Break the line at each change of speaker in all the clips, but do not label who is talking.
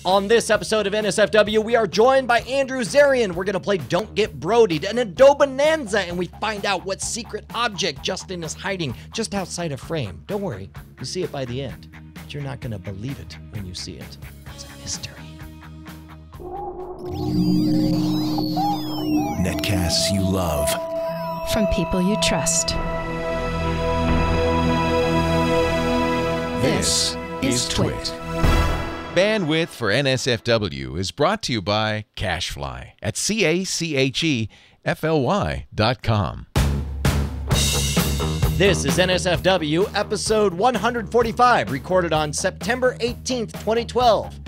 On this episode of NSFW, we are joined by Andrew Zarian. We're going to play Don't Get Brody'd and Adobonanza, and we find out what secret object Justin is hiding just outside a frame. Don't worry, you see it by the end, but you're not going to believe it when you see it. It's a mystery.
Netcasts you love.
From people you trust.
This is Twit.
Bandwidth for NSFW is brought to you by Cashfly at CACHEFLY.com.
This is NSFW, episode 145, recorded on September 18th, 2012.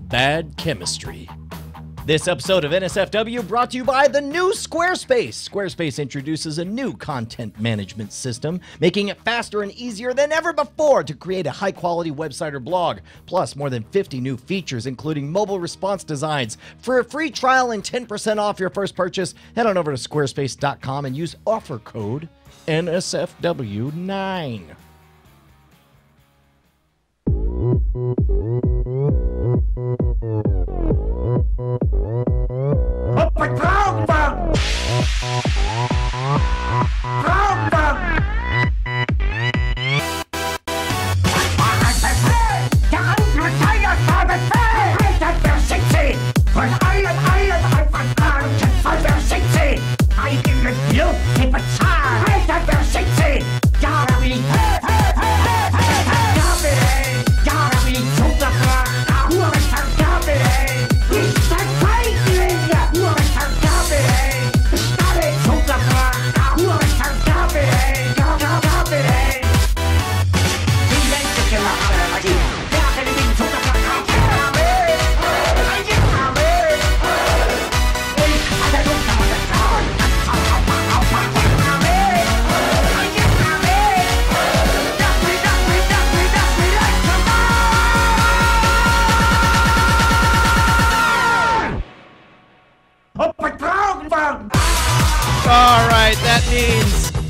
Bad Chemistry. This episode of NSFW brought to you by the new Squarespace. Squarespace introduces a new content management system, making it faster and easier than ever before to create a high-quality website or blog. Plus, more than 50 new features, including mobile response designs. For a free trial and 10% off your first purchase, head on over to squarespace.com and use offer code NSFW9.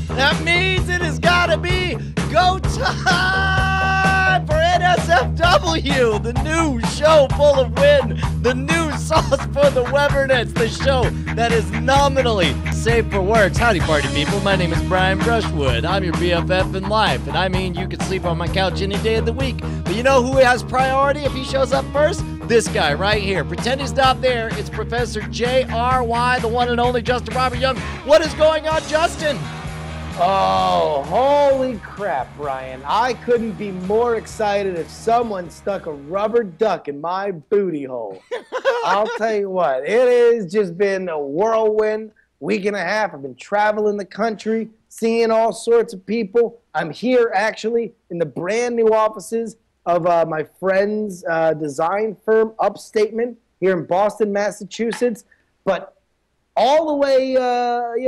That means it has got to be go time for NSFW, the new show full of win, the new sauce for the Webernets, the show that is nominally safe for works. Howdy, party people. My name is Brian Brushwood. I'm your BFF in life, and I mean you can sleep on my couch any day of the week. But you know who has priority if he shows up first? This guy right here. Pretend he's not there. It's Professor J.R.Y., the one and only Justin Robert Young. What is going on, Justin?
Oh, holy crap, Brian. I couldn't be more excited if someone stuck a rubber duck in my booty hole. I'll tell you what, it has just been a whirlwind week and a half. I've been traveling the country, seeing all sorts of people. I'm here, actually, in the brand new offices of my friend's design firm, Upstatement, here in Boston, Massachusetts. But all the way,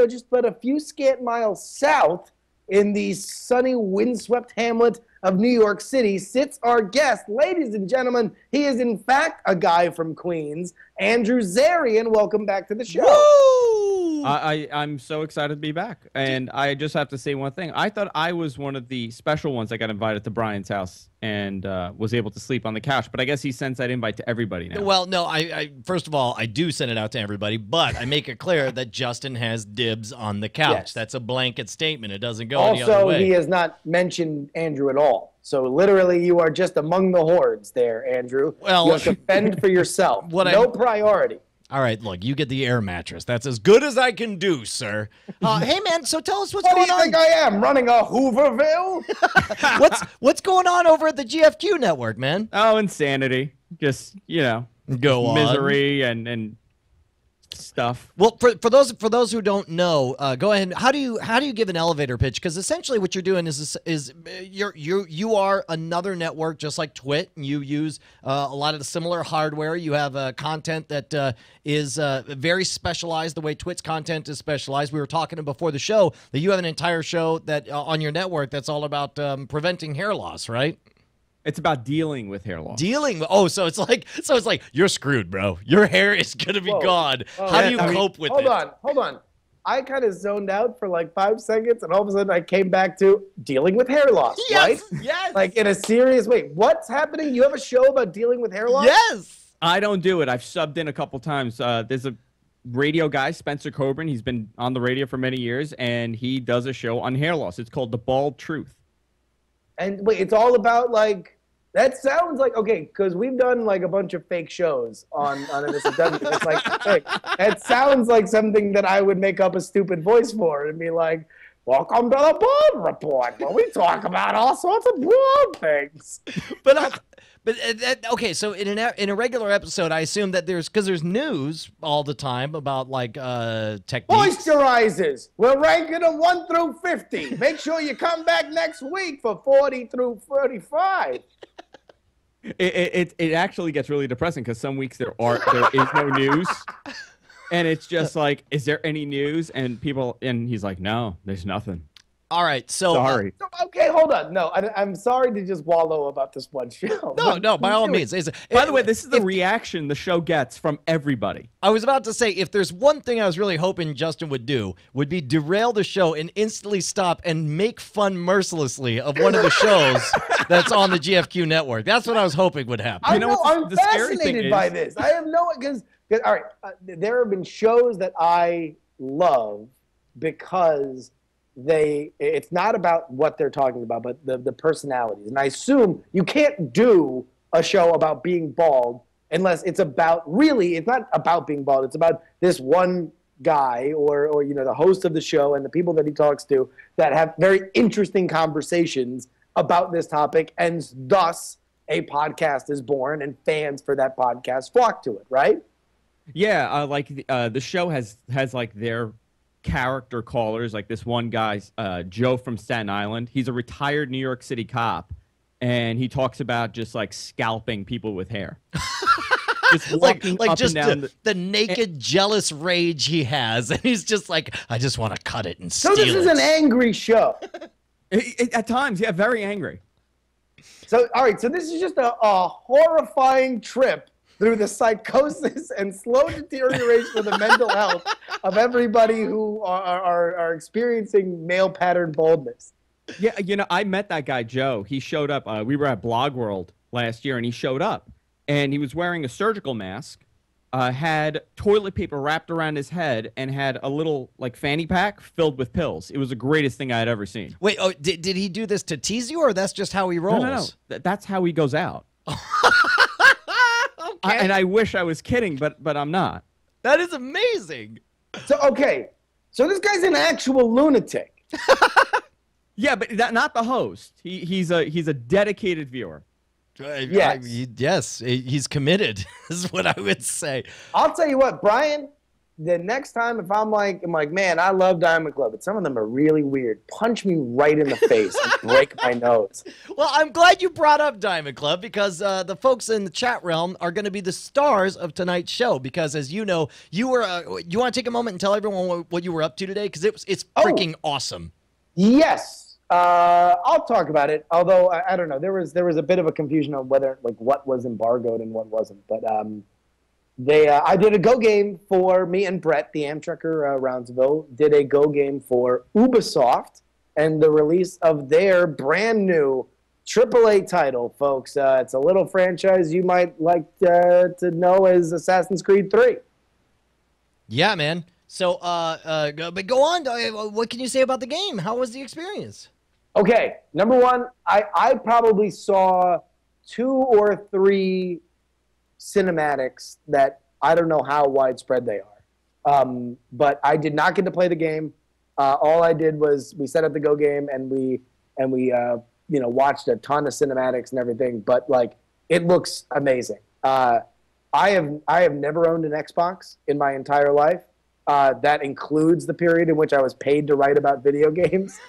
just but a few scant miles south in the sunny, windswept hamlet of New York City sits our guest. Ladies and gentlemen, he is in fact a guy from Queens, Andrew Zarian. Welcome back to the show.
Woo!
I'm so excited to be back. And I just have to say one thing. I thought I was one of the special ones that got invited to Brian's house and was able to sleep on the couch. But I guess he sends that invite to everybody now.
Well, no, I first of all, I do send it out to everybody, but I make it clear that Justin has dibs on the couch.
Yes.
That's a blanket statement. It doesn't go any other
Also,
way.
he has not mentioned Andrew at all. So literally, you are just among the hordes there, Andrew.
Well,
you have to fend for yourself. No priority.
All right, look, you get the air mattress. That's as good as I can do, sir. Hey, man, so tell us what's
What do
going
you
on.
think I am, running a Hooverville?
What's going on over at the GFQ network, man?
Oh, insanity. Just,
Go on.
misery and stuff.
Well, for those who don't know, go ahead. How do you give an elevator pitch? Because essentially, what you're doing is you are another network just like Twit. And you use a lot of the similar hardware. You have content that is very specialized. The way Twit's content is specialized. We were talking before the show that you have an entire show that on your network that's all about preventing hair loss, right?
It's about dealing with hair loss.
So it's like you're screwed, bro. Your hair is gonna be gone. How do you cope with it?
Hold on. I kind of zoned out for like 5 seconds, and all of a sudden I came back to dealing with hair loss.
Yes,
right?
yes.
Like in a serious way. What's happening? You have a show about dealing with hair loss?
Yes.
I don't do it. I've subbed in a couple times. There's a radio guy, Spencer Coburn. He's been on the radio for many years, and he does a show on hair loss. It's called The Bald Truth.
And wait, it's all about like, that sounds like, okay, because we've done like a bunch of fake shows on NSFW. It's like, hey, it sounds like something that I would make up a stupid voice for and be like, welcome to the Bald Report, where we talk about all sorts of bald things.
Okay, so in a regular episode, I assume that there's news all the time about like techniques.
Moisturizers. We're ranking them 1 through 50. Make sure you come back next week for 40 through 35.
It actually gets really depressing because some weeks there is no news, and it's just like, is there any news? And he's like, no, there's nothing.
All right, so
sorry.
Okay, hold on. No, I'm sorry to just wallow about this one show.
No, by all means.
By the way, this is the reaction the show gets from everybody.
I was about to say, if there's one thing I was really hoping Justin would do, would be derail the show and instantly stop and make fun mercilessly of one of the shows that's on the GFQ network. That's what I was hoping would happen.
I'm fascinated by this. I have no, because all right, there have been shows that I love because it's not about what they're talking about, but the personalities. And I assume you can't do a show about being bald unless it's about, really, it's not about being bald. It's about this one guy or the host of the show and the people that he talks to that have very interesting conversations about this topic, and thus a podcast is born and fans for that podcast flock to it, right?
Yeah, the show has like their character callers, like this one guy, Joe from Staten Island. He's a retired New York City cop, and he talks about just like scalping people with hair. Just
like just the naked jealous rage he has, and he's just like, I just want to cut it and steal it.
So this is an angry show.
At times, yeah, very angry.
So all right, so this is just a horrifying trip through the psychosis and slow deterioration of the mental health of everybody who are experiencing male pattern baldness.
Yeah, I met that guy, Joe. He showed up. We were at Blog World last year, and he showed up. And he was wearing a surgical mask, had toilet paper wrapped around his head, and had a little, like, fanny pack filled with pills. It was the greatest thing I had ever seen.
Wait, did he do this to tease you, or that's just how he rolls?
No. That's how he goes out.
Okay.
And I wish I was kidding, but I'm not.
That is amazing.
So this guy's an actual lunatic.
Yeah, but not the host. He's a dedicated viewer.
Yes, he's committed. Is what I would say.
I'll tell you what, Brian. The next time, if I'm like, man, I love Diamond Club, but some of them are really weird. Punch me right in the face and break my nose.
Well, I'm glad you brought up Diamond Club because the folks in the chat realm are going to be the stars of tonight's show. Because as you know, you want to take a moment and tell everyone what you were up to today, because it's freaking awesome.
Yes, I'll talk about it. Although I don't know, there was a bit of a confusion on whether what was embargoed and what wasn't, but. I did a Go game for me and Brett, the Amtrekker Roundsville, did a Go game for Ubisoft and the release of their brand new AAA title, folks. It's a little franchise you might like to know as Assassin's Creed 3.
Yeah, man. So, but go on. What can you say about the game? How was the experience?
Okay, number one, I probably saw 2 or 3 cinematics that I don't know how widespread they are, but I did not get to play the game. All I did was we set up the Go game and we watched a ton of cinematics and everything. But like, it looks amazing. I have never owned an Xbox in my entire life. That includes the period in which I was paid to write about video games.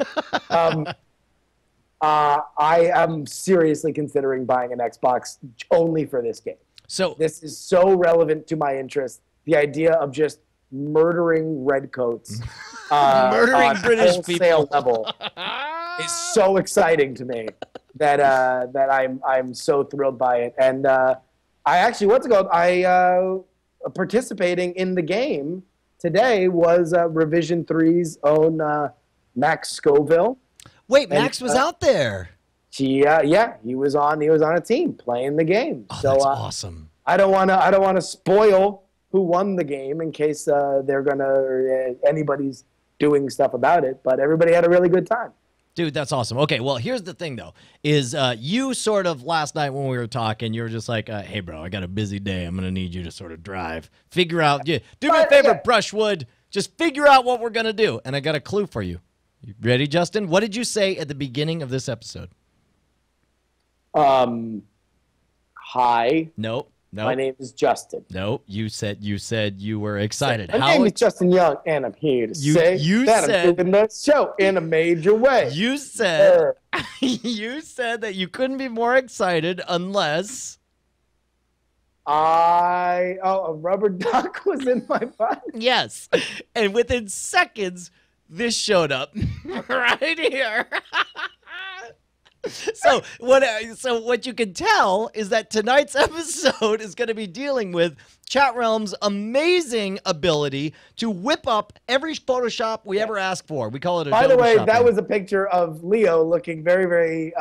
I am seriously considering buying an Xbox only for this game.
So
this is so relevant to my interest. The idea of just murdering redcoats,
murdering British people
level, is so exciting to me that I'm so thrilled by it. And I actually, participating in the game today was Revision 3's own Max Scoville.
Wait, Max was out there.
Yeah, he was on a team playing the game.
Oh, so, that's awesome.
I don't want to spoil who won the game in case they're gonna or anybody's doing stuff about it. But everybody had a really good time.
Dude, that's awesome. Okay, well, here's the thing, though, is you sort of last night when we were talking, you were just like, hey, bro, I got a busy day. I'm going to need you to sort of drive. Figure out, do me a favor, Brushwood. Just figure out what we're going to do. And I got a clue for you. You ready, Justin? What did you say at the beginning of this episode?
Hi.
Nope.
My name is Justin.
No, you said you were excited.
My name is Justin Young, and I'm here to say that I'm doing the show in a major way.
You said you said that you couldn't be more excited unless
a rubber duck was in my butt.
Yes, and within seconds, this showed up right here. So what you can tell is that tonight's episode is going to be dealing with Chatrealm's amazing ability to whip up every Photoshop we ever ask for. We call it a
By the way, that was a picture of Leo looking very, very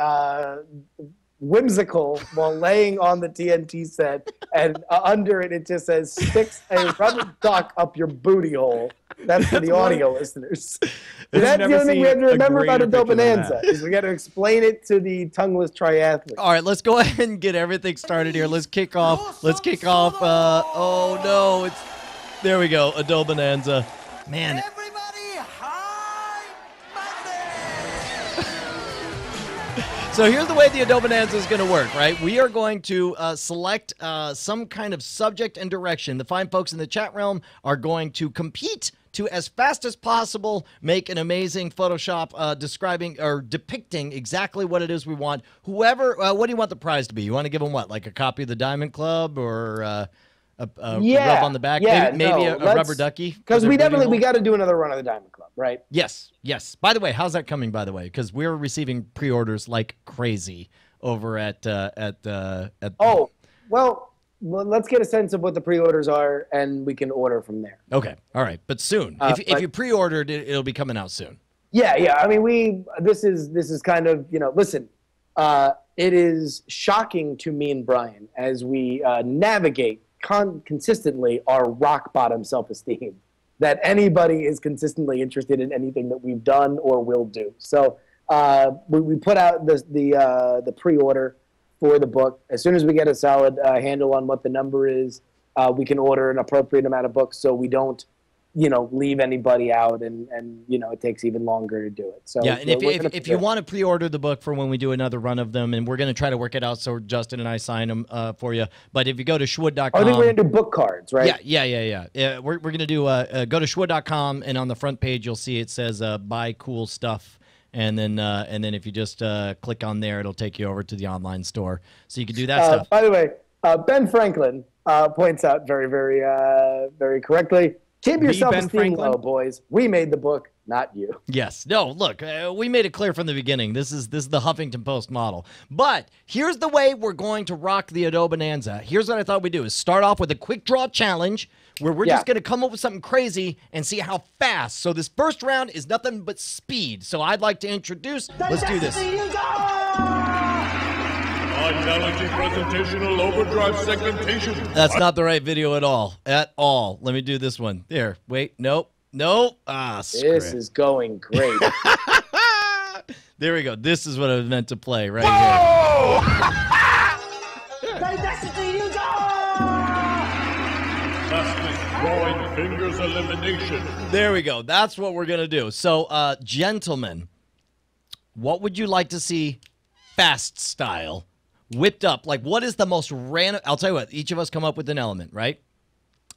whimsical while laying on the TNT set, and under it, it just says, "Sticks a rubber duck up your booty hole." That's for the audio listeners. That's the only thing we have to remember about Adobonanza is we got to explain it to the tongueless triathlete.
All right, let's go ahead and get everything started here. Let's kick off. Oh no, there we go. Adobonanza, man.
Everybody, hi, Monday!
So here's the way the Adobonanza is going to work, right? We are going to select some kind of subject and direction. The fine folks in the chat realm are going to compete to, as fast as possible, make an amazing Photoshop describing or depicting exactly what it is we want. Whoever, what do you want the prize to be? You want to give them what, like a copy of the Diamond Club or a rub on the back? Maybe a rubber ducky?
Because we got to do another run of the Diamond Club, right?
Yes. By the way, how's that coming, by the way? Because we're receiving pre-orders like crazy over at
Well, let's get a sense of what the pre-orders are, and we can order from there.
Okay, all right, but soon. If you pre-ordered it, it'll be coming out soon.
Yeah. I mean, this is kind of, listen. It is shocking to me and Brian as we navigate consistently our rock bottom self-esteem that anybody is consistently interested in anything that we've done or will do. So we put out the pre-order for the book. As soon as we get a solid handle on what the number is, we can order an appropriate amount of books so we don't, leave anybody out and it takes even longer to do it. So
yeah, and if you want to pre-order the book for when we do another run of them, and we're going to try to work it out so Justin and I sign them for you. But if you go to schwood.com.
I think we're going to do book cards, right?
Yeah. We're going to do go to schwood.com, and on the front page you'll see it says buy cool stuff. And then if you just click on there, it'll take you over to the online store. So you can do that stuff.
By the way, Ben Franklin points out very, very, very correctly, keep your self-esteem low, boys. We made the book, not you.
Yes. No, look, we made it clear from the beginning. This is the Huffington Post model. But here's the way we're going to rock the Adobonanza. Here's what I thought we'd do is start off with a quick draw challenge where we're just going to come up with something crazy and see how fast. So this first round is nothing but speed. So I'd like to introduce, let's do this.
High-quality presentational overdrive segmentation.
That's not the right video at all. Let me do this one. There. Wait. Nope.
This is going great.
There we go. This is what I was meant to play right here.
Drawing fingers elimination.
There we go. That's what we're going to do. So, gentlemen, what would you like to see fast style whipped up? Like, what is the most random? I'll tell you what. Each of us come up with an element, right?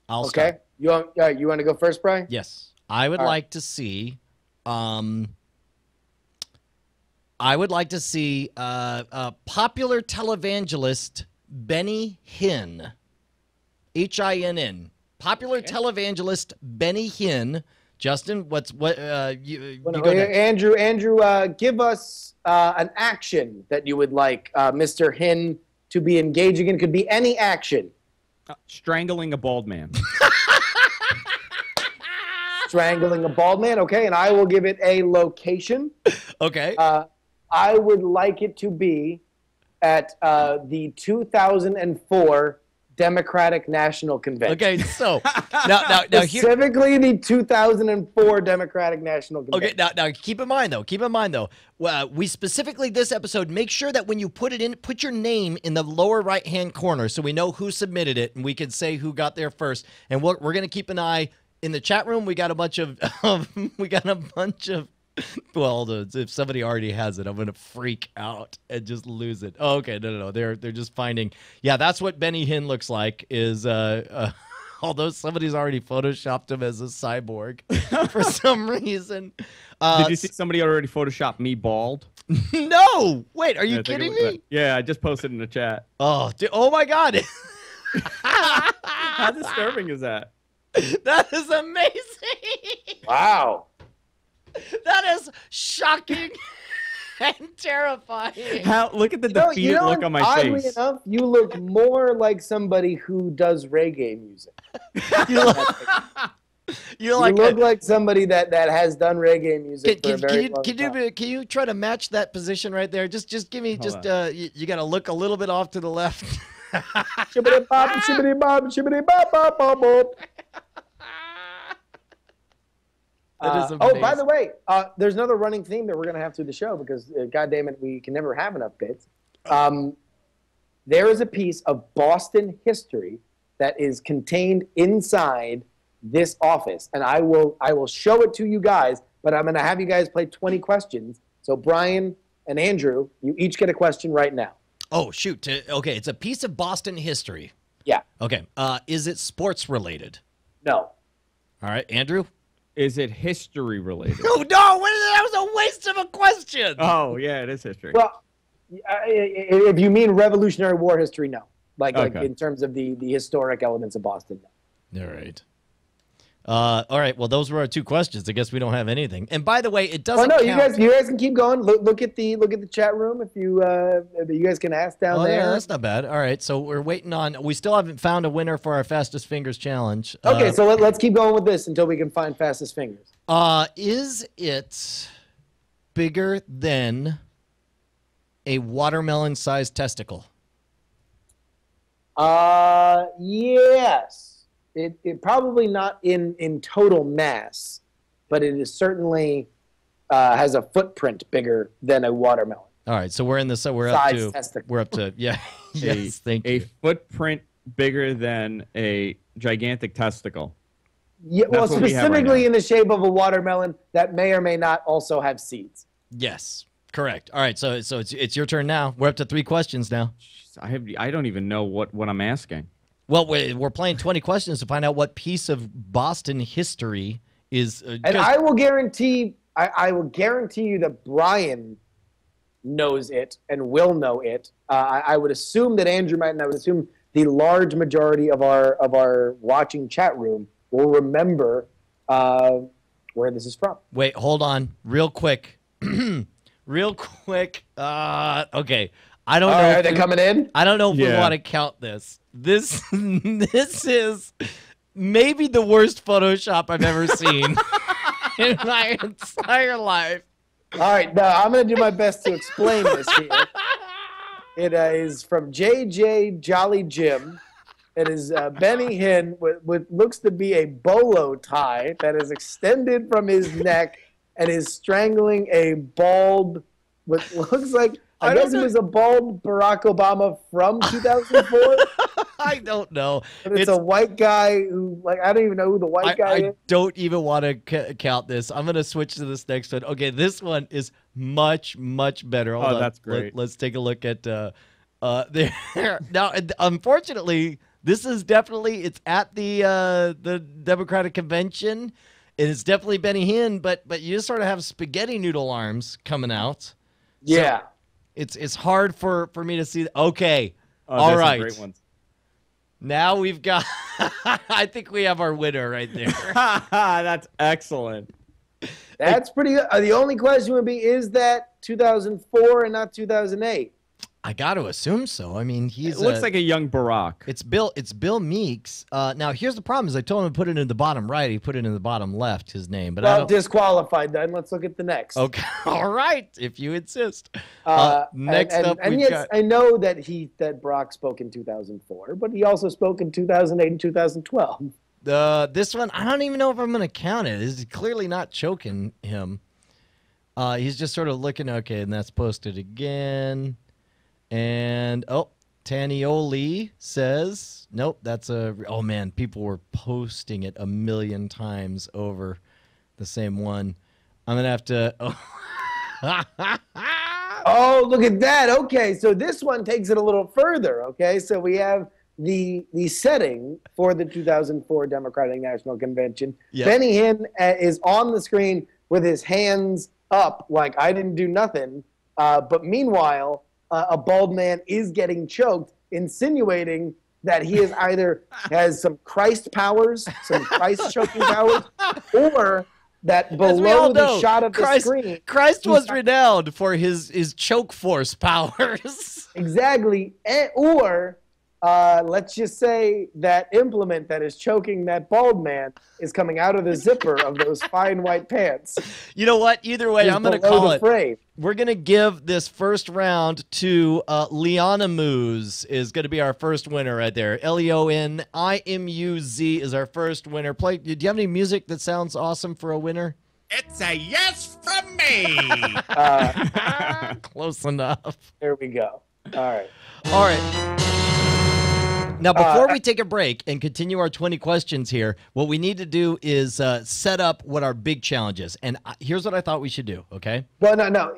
I'll start.
You want to go first, Brian?
Yes. I would like to see popular televangelist Benny Hinn. H-I-N-N. Popular televangelist Benny Hinn. Justin, you go next.
Andrew, give us an action that you would like Mr. Hinn to be engaging in. Could be any action.
Strangling a bald man.
Strangling a bald man, okay, and I will give it a location.
Okay.
I would like it to be at the 2004 Democratic National Convention.
Okay, so now here.
Specifically the 2004 Democratic National Convention.
Okay, now keep in mind though, we specifically this episode make sure that when you put it in, put your name in the lower right hand corner so we know who submitted it and we can say who got there first. And we're gonna keep an eye in the chat room. We got a bunch of well, if somebody already has it, I'm gonna freak out and just lose it. Oh, okay, no. They're just finding. Yeah, that's what Benny Hinn looks like. Is although somebody's already photoshopped him as a cyborg for some reason.
Did you see somebody already photoshopped me bald?
No, wait, are you kidding me?
Yeah, I just posted in the chat.
Oh, oh my God!
How disturbing is that?
That is amazing.
Wow.
That is shocking and terrifying.
Look at the defeated look on my
oddly
face.
enough, you look more like somebody who does reggae music.
You
look like somebody that has done reggae music for a very long time.
Can you try to match that position right there? Just give me you got to look a little bit off to the left.
Shibbity bop, shibbity bop, shibbity bop, bop, bop, bop. Oh, by the way, there's another running theme that we're going to have through the show because, God damn it, we can never have enough bits. There is a piece of Boston history that is contained inside this office, and I will show it to you guys, but I'm going to have you guys play 20 questions. So Brian and Andrew, you each get a question right now.
Oh, shoot. Okay, it's a piece of Boston history.
Yeah.
Okay. Is it sports related?
No.
All right, Andrew?
Is it history related?
Oh, no, that was a waste of a question.
Oh, yeah, it is history.
Well, if you mean Revolutionary War history, no. Like in terms of the historic elements of Boston, no.
All right. All right. Well, those were our 2 questions. I guess we don't have anything. And by the way, it doesn't.
Oh no,
count.
you guys can keep going. Look at the chat room if you guys can ask down there.
Yeah, that's not bad. All right. So we're waiting on. We still haven't found a winner for our fastest fingers challenge.
Okay, so let's keep going with this until we can find fastest fingers.
Is it bigger than a watermelon-sized testicle?
Yes. It probably not in total mass, but it is certainly has a footprint bigger than a watermelon.
All right, so we're in the we're up to yeah. Yes, thank you.
A footprint bigger than a gigantic testicle.
Yeah, well, specifically in the shape of a watermelon that may or may not also have seeds.
Yes, correct. All right, so it's your turn now. We're up to 3 questions now.
I don't even know what I'm asking.
Well, we're playing 20 questions to find out what piece of Boston history is.
And I will guarantee you that Brian knows it and will know it. I would assume that Andrew might, and I would assume the large majority of our watching chat room will remember where this is from.
Wait, hold on, real quick, real quick. Okay, I don't know.
Are they coming in?
I don't know if we want to count this. This is maybe the worst Photoshop I've ever seen in my entire life.
All right, now I'm going to do my best to explain this here. It is from JJ Jolly Jim. It is Benny Hinn with looks to be a bolo tie that is extended from his neck and is strangling a bald, what looks like, I guess it was a bald Barack Obama from 2004.
I don't know.
But it's a white guy who, like, I don't even know who the white guy is.
I don't even want to count this. I'm going to switch to this next one. Okay, this one is much, much better. Hold on.
That's great.
Let's take a look at there. Now, unfortunately, this is definitely, it's at the Democratic Convention. It is definitely Benny Hinn, but you just sort of have spaghetti noodle arms coming out.
Yeah.
So it's hard for me to see. Okay.
Oh,
all right.
Great ones.
Now we've got, I think we have our winner right there.
That's excellent.
That's pretty good. The only question would be, is that 2004 and not 2008?
I got to assume so. I mean,
It looks like a young Barack.
It's Bill Meeks. Now here's the problem: is I told him to put it in the bottom right. He put it in the bottom left. His name, but I
Well,
don't.
disqualified then. Let's look at the next.
Okay, all right, if you insist. Next
and,
up,
and
we've
yes,
got.
I know that Brock spoke in 2004, but he also spoke in 2008 and 2012.
This one, I don't even know if I'm going to count it. He's clearly not choking him. He's just sort of looking, okay, and that's posted again. And, Tanioli says, nope, that's oh man, people were posting it a million times over the same one. I'm going to have to,
Oh, look at that. Okay, so this one takes it a little further, okay? So we have the setting for the 2004 Democratic National Convention.
Yep.
Benny Hinn is on the screen with his hands up like I didn't do nothing. But meanwhile, a bald man is getting choked, insinuating that he is either has some Christ powers, some Christ choking powers, or that
as we all
below the
know,
shot of the screen.
Christ was renowned for his choke force powers.
Exactly. Or let's just say that implement that is choking that bald man is coming out of the zipper of those fine white pants.
You know what? Either way,
Is
I'm going to
below
call
the
it.
frame.
We're going to give this first round to Liana Muz is going to be our first winner right there. Leonimuz is our first winner. Do you have any music that sounds awesome for a winner?
It's a yes from me.
Close enough.
There we go. All right.
All right. Now, before we take a break and continue our 20 questions here, what we need to do is set up what our big challenge is. And here's what I thought we should do, okay?
Well, no.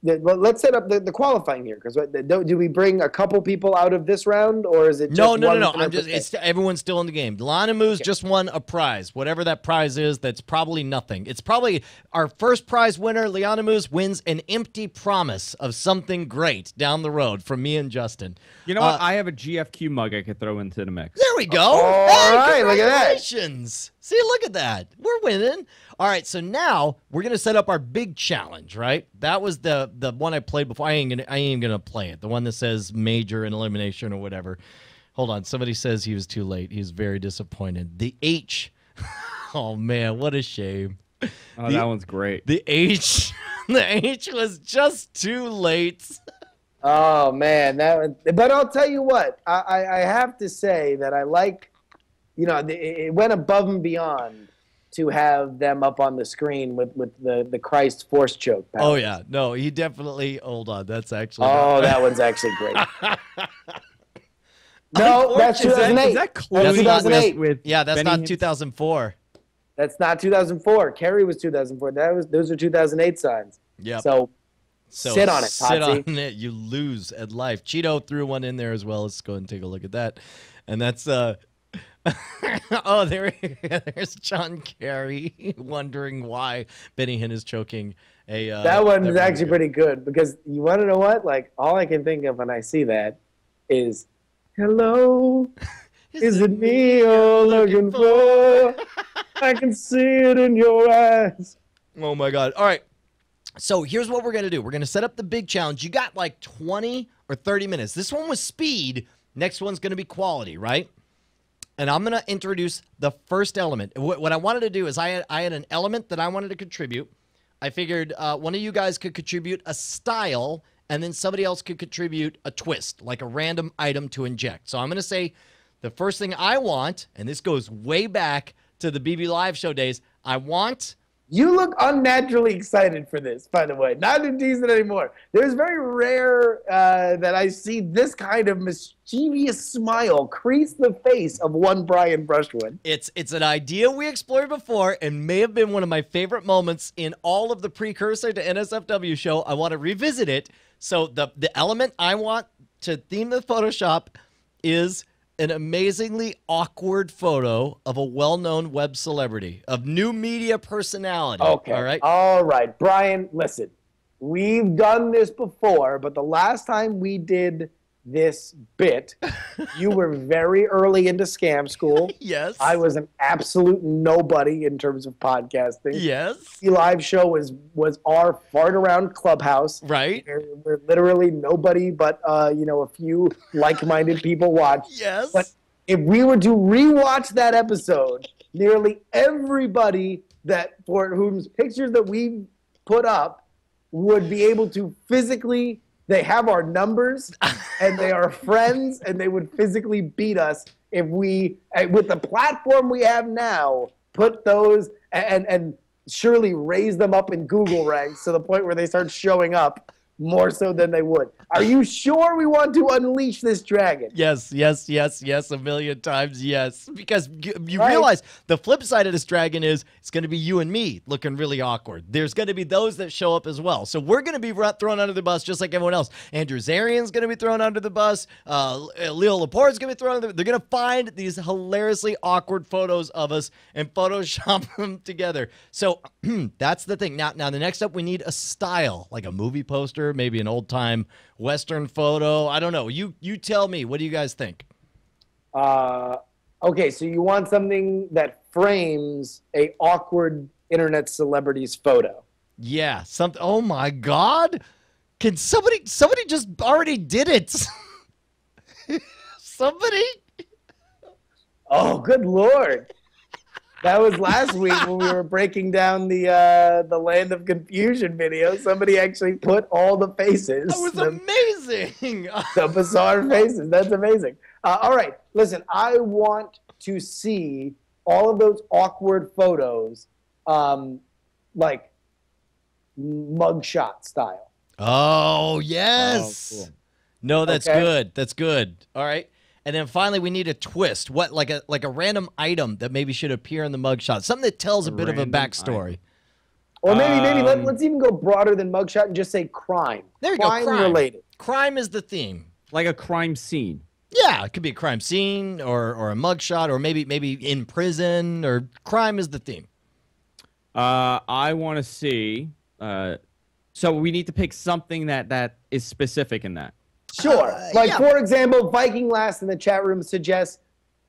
Well, let's set up the qualifying here, because do we bring a couple people out of this round, or is it just
No.
one
I'm just everyone's still in the game. Lana Moose just won a prize. Whatever that prize is, that's probably nothing. It's probably our first prize winner. Liana Moose wins an empty promise of something great down the road from me and Justin.
You know what? I have a GFQ mug I could throw into the mix.
There we go.
All right, look at that.
Congratulations. See, look at that. We're winning. All right, so now we're gonna set up our big challenge, right? That was the one I played before. I ain't gonna play it. The one that says major and elimination or whatever. Hold on. Somebody says he was too late. He's very disappointed. The H. Oh man, what a shame.
Oh, that one's great.
The H. The H was just too late.
Oh man, but I'll tell you what, I have to say that I like, it went above and beyond to have them up on the screen with the Christ force choke powers.
Oh yeah, no, he definitely. Hold on, that's actually.
Oh, that one's actually great. No, that's 2008.
Is that close
That's 2008.
with
Yeah, that's
Benny
not 2004.
That's not 2004. Kerry was 2004. Those are 2008 signs.
Yep.
So sit on it,
Sit
Potsy.
on it. You lose at life. Cheeto threw one in there as well. Let's go and take a look at that. And that's oh, there's John Kerry wondering why Benny Hinn is choking a.
That one is actually pretty good, because you want to know what? Like, all I can think of when I see that is, hello, is it me you're looking for? I can see it in your eyes.
Oh my God! All right. So here's what we're going to do. We're going to set up the big challenge. You got like 20 or 30 minutes. This one was speed. Next one's going to be quality, right? And I'm going to introduce the first element. What I wanted to do is I had an element that I wanted to contribute. I figured one of you guys could contribute a style, and then somebody else could contribute a twist, like a random item to inject. So I'm going to say the first thing I want, and this goes way back to the BB Live show days, I want...
You look unnaturally excited for this, by the way. Not indecent anymore. There's very rare that I see this kind of mischievous smile crease the face of one Brian Brushwood.
It's an idea we explored before and may have been one of my favorite moments in all of the precursor to NSFW show. I want to revisit it. So the element I want to theme the Photoshop is an amazingly awkward photo of a well-known web celebrity, of new media personality.
Okay. All right. Brian, listen. We've done this before, but the last time we did this bit. You were very early into scam school.
Yes.
I was an absolute nobody in terms of podcasting.
Yes.
The live show was our fart around clubhouse.
Right.
Where literally nobody but a few like-minded people watch.
Yes.
But if we were to rewatch that episode, nearly everybody for whose pictures that we put up would be able to physically. They have our numbers, and they are friends, and they would physically beat us if we, with the platform we have now, put those and surely raise them up in Google ranks to the point where they start showing up more so than they would. Are you sure we want to unleash this dragon?
Yes, a million times yes. Because you
Right.
realize the flip side of this dragon is it's going to be you and me looking really awkward. There's going to be those that show up as well. So we're going to be thrown under the bus just like everyone else. Andrew Zarian's going to be thrown under the bus. Leo Laporte's going to be thrown under the bus. They're going to find these hilariously awkward photos of us and Photoshop them together. So that's the thing. Now the next up, we need a style, like a movie poster, maybe an old-time Western photo. I don't know. You tell me. What do you guys think?
Okay, so you want something that frames a awkward internet celebrity's photo.
Yeah, something. Oh my God! Can somebody just already did it? Somebody.
Oh, good Lord. That was last week when we were breaking down the Land of Confusion video. Somebody actually put all the faces.
That was amazing.
The bizarre faces. That's amazing. All right. Listen, I want to see all of those awkward photos, like mugshot style.
Oh, yes.
Oh, cool.
No, that's
Okay.
good. That's good. All right. And then finally, we need a twist. What, like a random item that maybe should appear in the mugshot? Something that tells a bit of a
random
backstory.
Or maybe let's even go broader than mugshot and just say crime.
There you go. Crime
related.
Crime is the theme.
Like a crime scene.
Yeah, it could be a crime scene or a mugshot or maybe in prison or crime is the theme.
I want to see. So we need to pick something that is specific in that.
Sure.
Yeah.
For example, Viking Last in the chat room suggests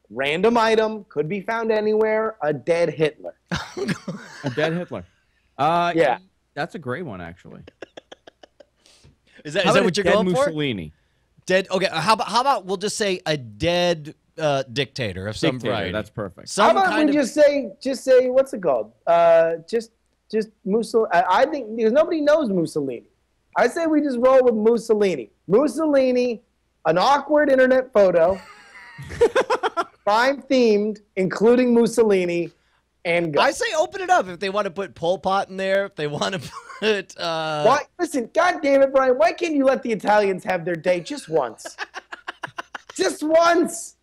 random item, could be found anywhere, a dead Hitler.
A dead Hitler.
Yeah.
That's a great one, actually.
Is that
How about
what
a
you're
dead
going for?
Mussolini?
Dead. Okay. How about we'll just say a dead dictator of some
Dictator,
variety.
that's perfect.
How
Some
about
kind
we
of.
just say what's it called? Just Mussolini. I think because nobody knows Mussolini. I say we just roll with Mussolini. Mussolini, an awkward internet photo, crime themed, including Mussolini, and go.
I say open it up if they want to put Pol Pot in there. If they want to put.
Why? Listen, God damn it, Brian. Why can't you let the Italians have their day just once? Just once.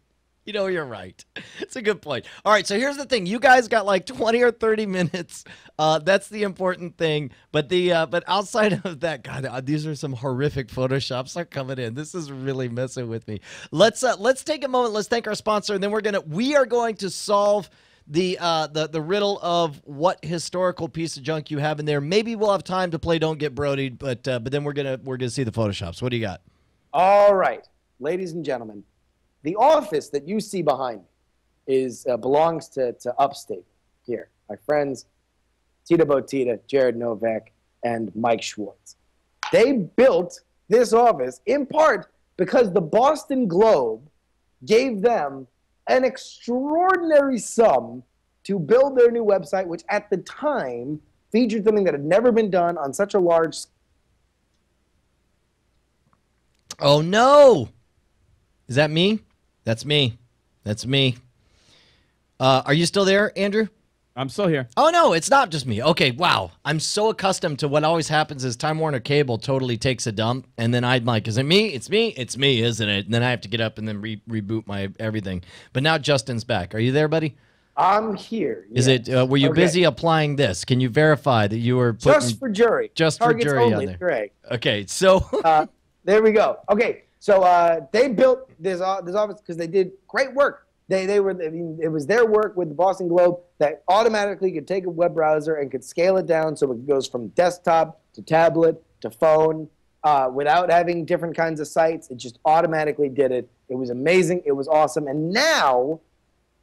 You know, you're right. It's a good point. All right, so here's the thing. You guys got like 20 or 30 minutes. That's the important thing. But but outside of that, God, these are some horrific Photoshops are coming in. This is really messing with me. Let's take a moment. Let's thank our sponsor, and then we are going to solve the riddle of what historical piece of junk you have in there. Maybe we'll have time to play Don't Get Brody'd, but then we're gonna see the Photoshops. What do you got?
All right, ladies and gentlemen. The office that you see behind me belongs to Upstate here. My friends Tita Botita, Jared Novak, and Mike Schwartz. They built this office in part because the Boston Globe gave them an extraordinary sum to build their new website, which at the time featured something that had never been done on such a large scale.
Oh no! Is that me? That's me. That's me. Are you still there, Andrew?
I'm still here.
Oh, no, it's not just me. Okay, wow. I'm so accustomed to what always happens is Time Warner Cable totally takes a dump, and then I'm like, is it me? It's me? It's me, isn't it? And then I have to get up and then reboot my everything. But now Justin's back. Are you there, buddy?
I'm here.
Is
yes.
it? Were you
Okay.
busy applying this? Can you verify that you were putting...
Just for jury.
Just for
Targets
jury on
only,
there.
Greg.
Okay, so...
There we go. Okay, so they built this office because they did great work. It was their work with the Boston Globe that automatically could take a web browser and could scale it down so it goes from desktop to tablet to phone without having different kinds of sites. It just automatically did it. It was amazing. It was awesome. And now,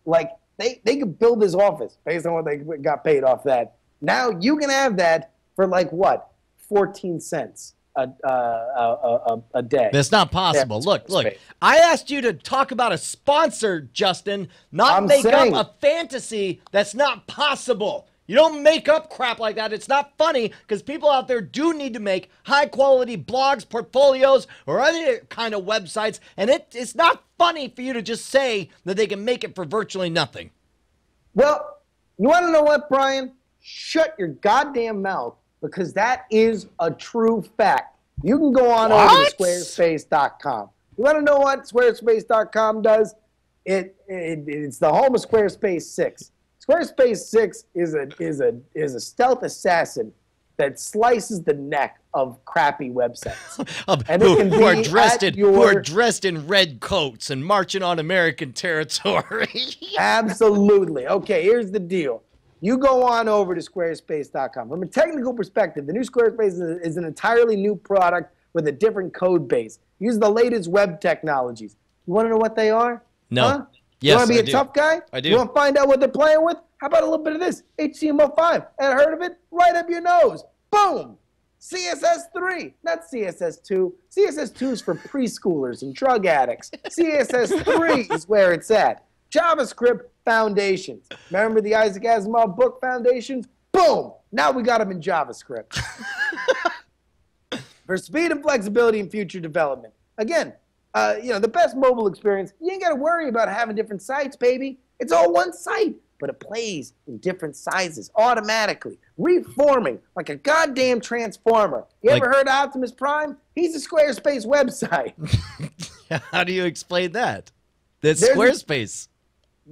like, they could build this office based on what they got paid off that. Now you can have that for, like, what, 14 cents a day.
That's not possible.
Yeah,
look. I asked you to talk about a sponsor, Justin, not make up a fantasy that's not possible. You don't make up crap like that. It's not funny because people out there do need to make high-quality blogs, portfolios, or other kind of websites, and it's not funny for you to just say that they can make it for virtually nothing.
Well, you want to know what, Brian? Shut your goddamn mouth, because that is a true fact. You can go on over to Squarespace.com. You want to know what Squarespace.com does? It's the home of Squarespace 6. Squarespace 6 is a stealth assassin that slices the neck of crappy websites.
Who are dressed in red coats and marching on American territory.
Absolutely. Okay, here's the deal. You go on over to Squarespace.com. From a technical perspective, the new Squarespace is an entirely new product with a different code base. Use the latest web technologies. You want to know what they are?
No.
Huh?
Yes,
you want to be
I
a tough guy?
I do.
You want to find out what they're playing with? How about a little bit of this? HTML5. And heard of it? Right up your nose. Boom. CSS3, not CSS2. CSS2 is for preschoolers and drug addicts. CSS3 is where it's at. JavaScript foundations. Remember the Isaac Asimov book Foundations? Boom! Now we got them in JavaScript. For speed and flexibility in future development. Again, the best mobile experience, you ain't got to worry about having different sites, baby. It's all one site, but it plays in different sizes automatically, reforming like a goddamn transformer. You ever heard of Optimus Prime? He's a Squarespace website.
How do you explain that? That's Squarespace.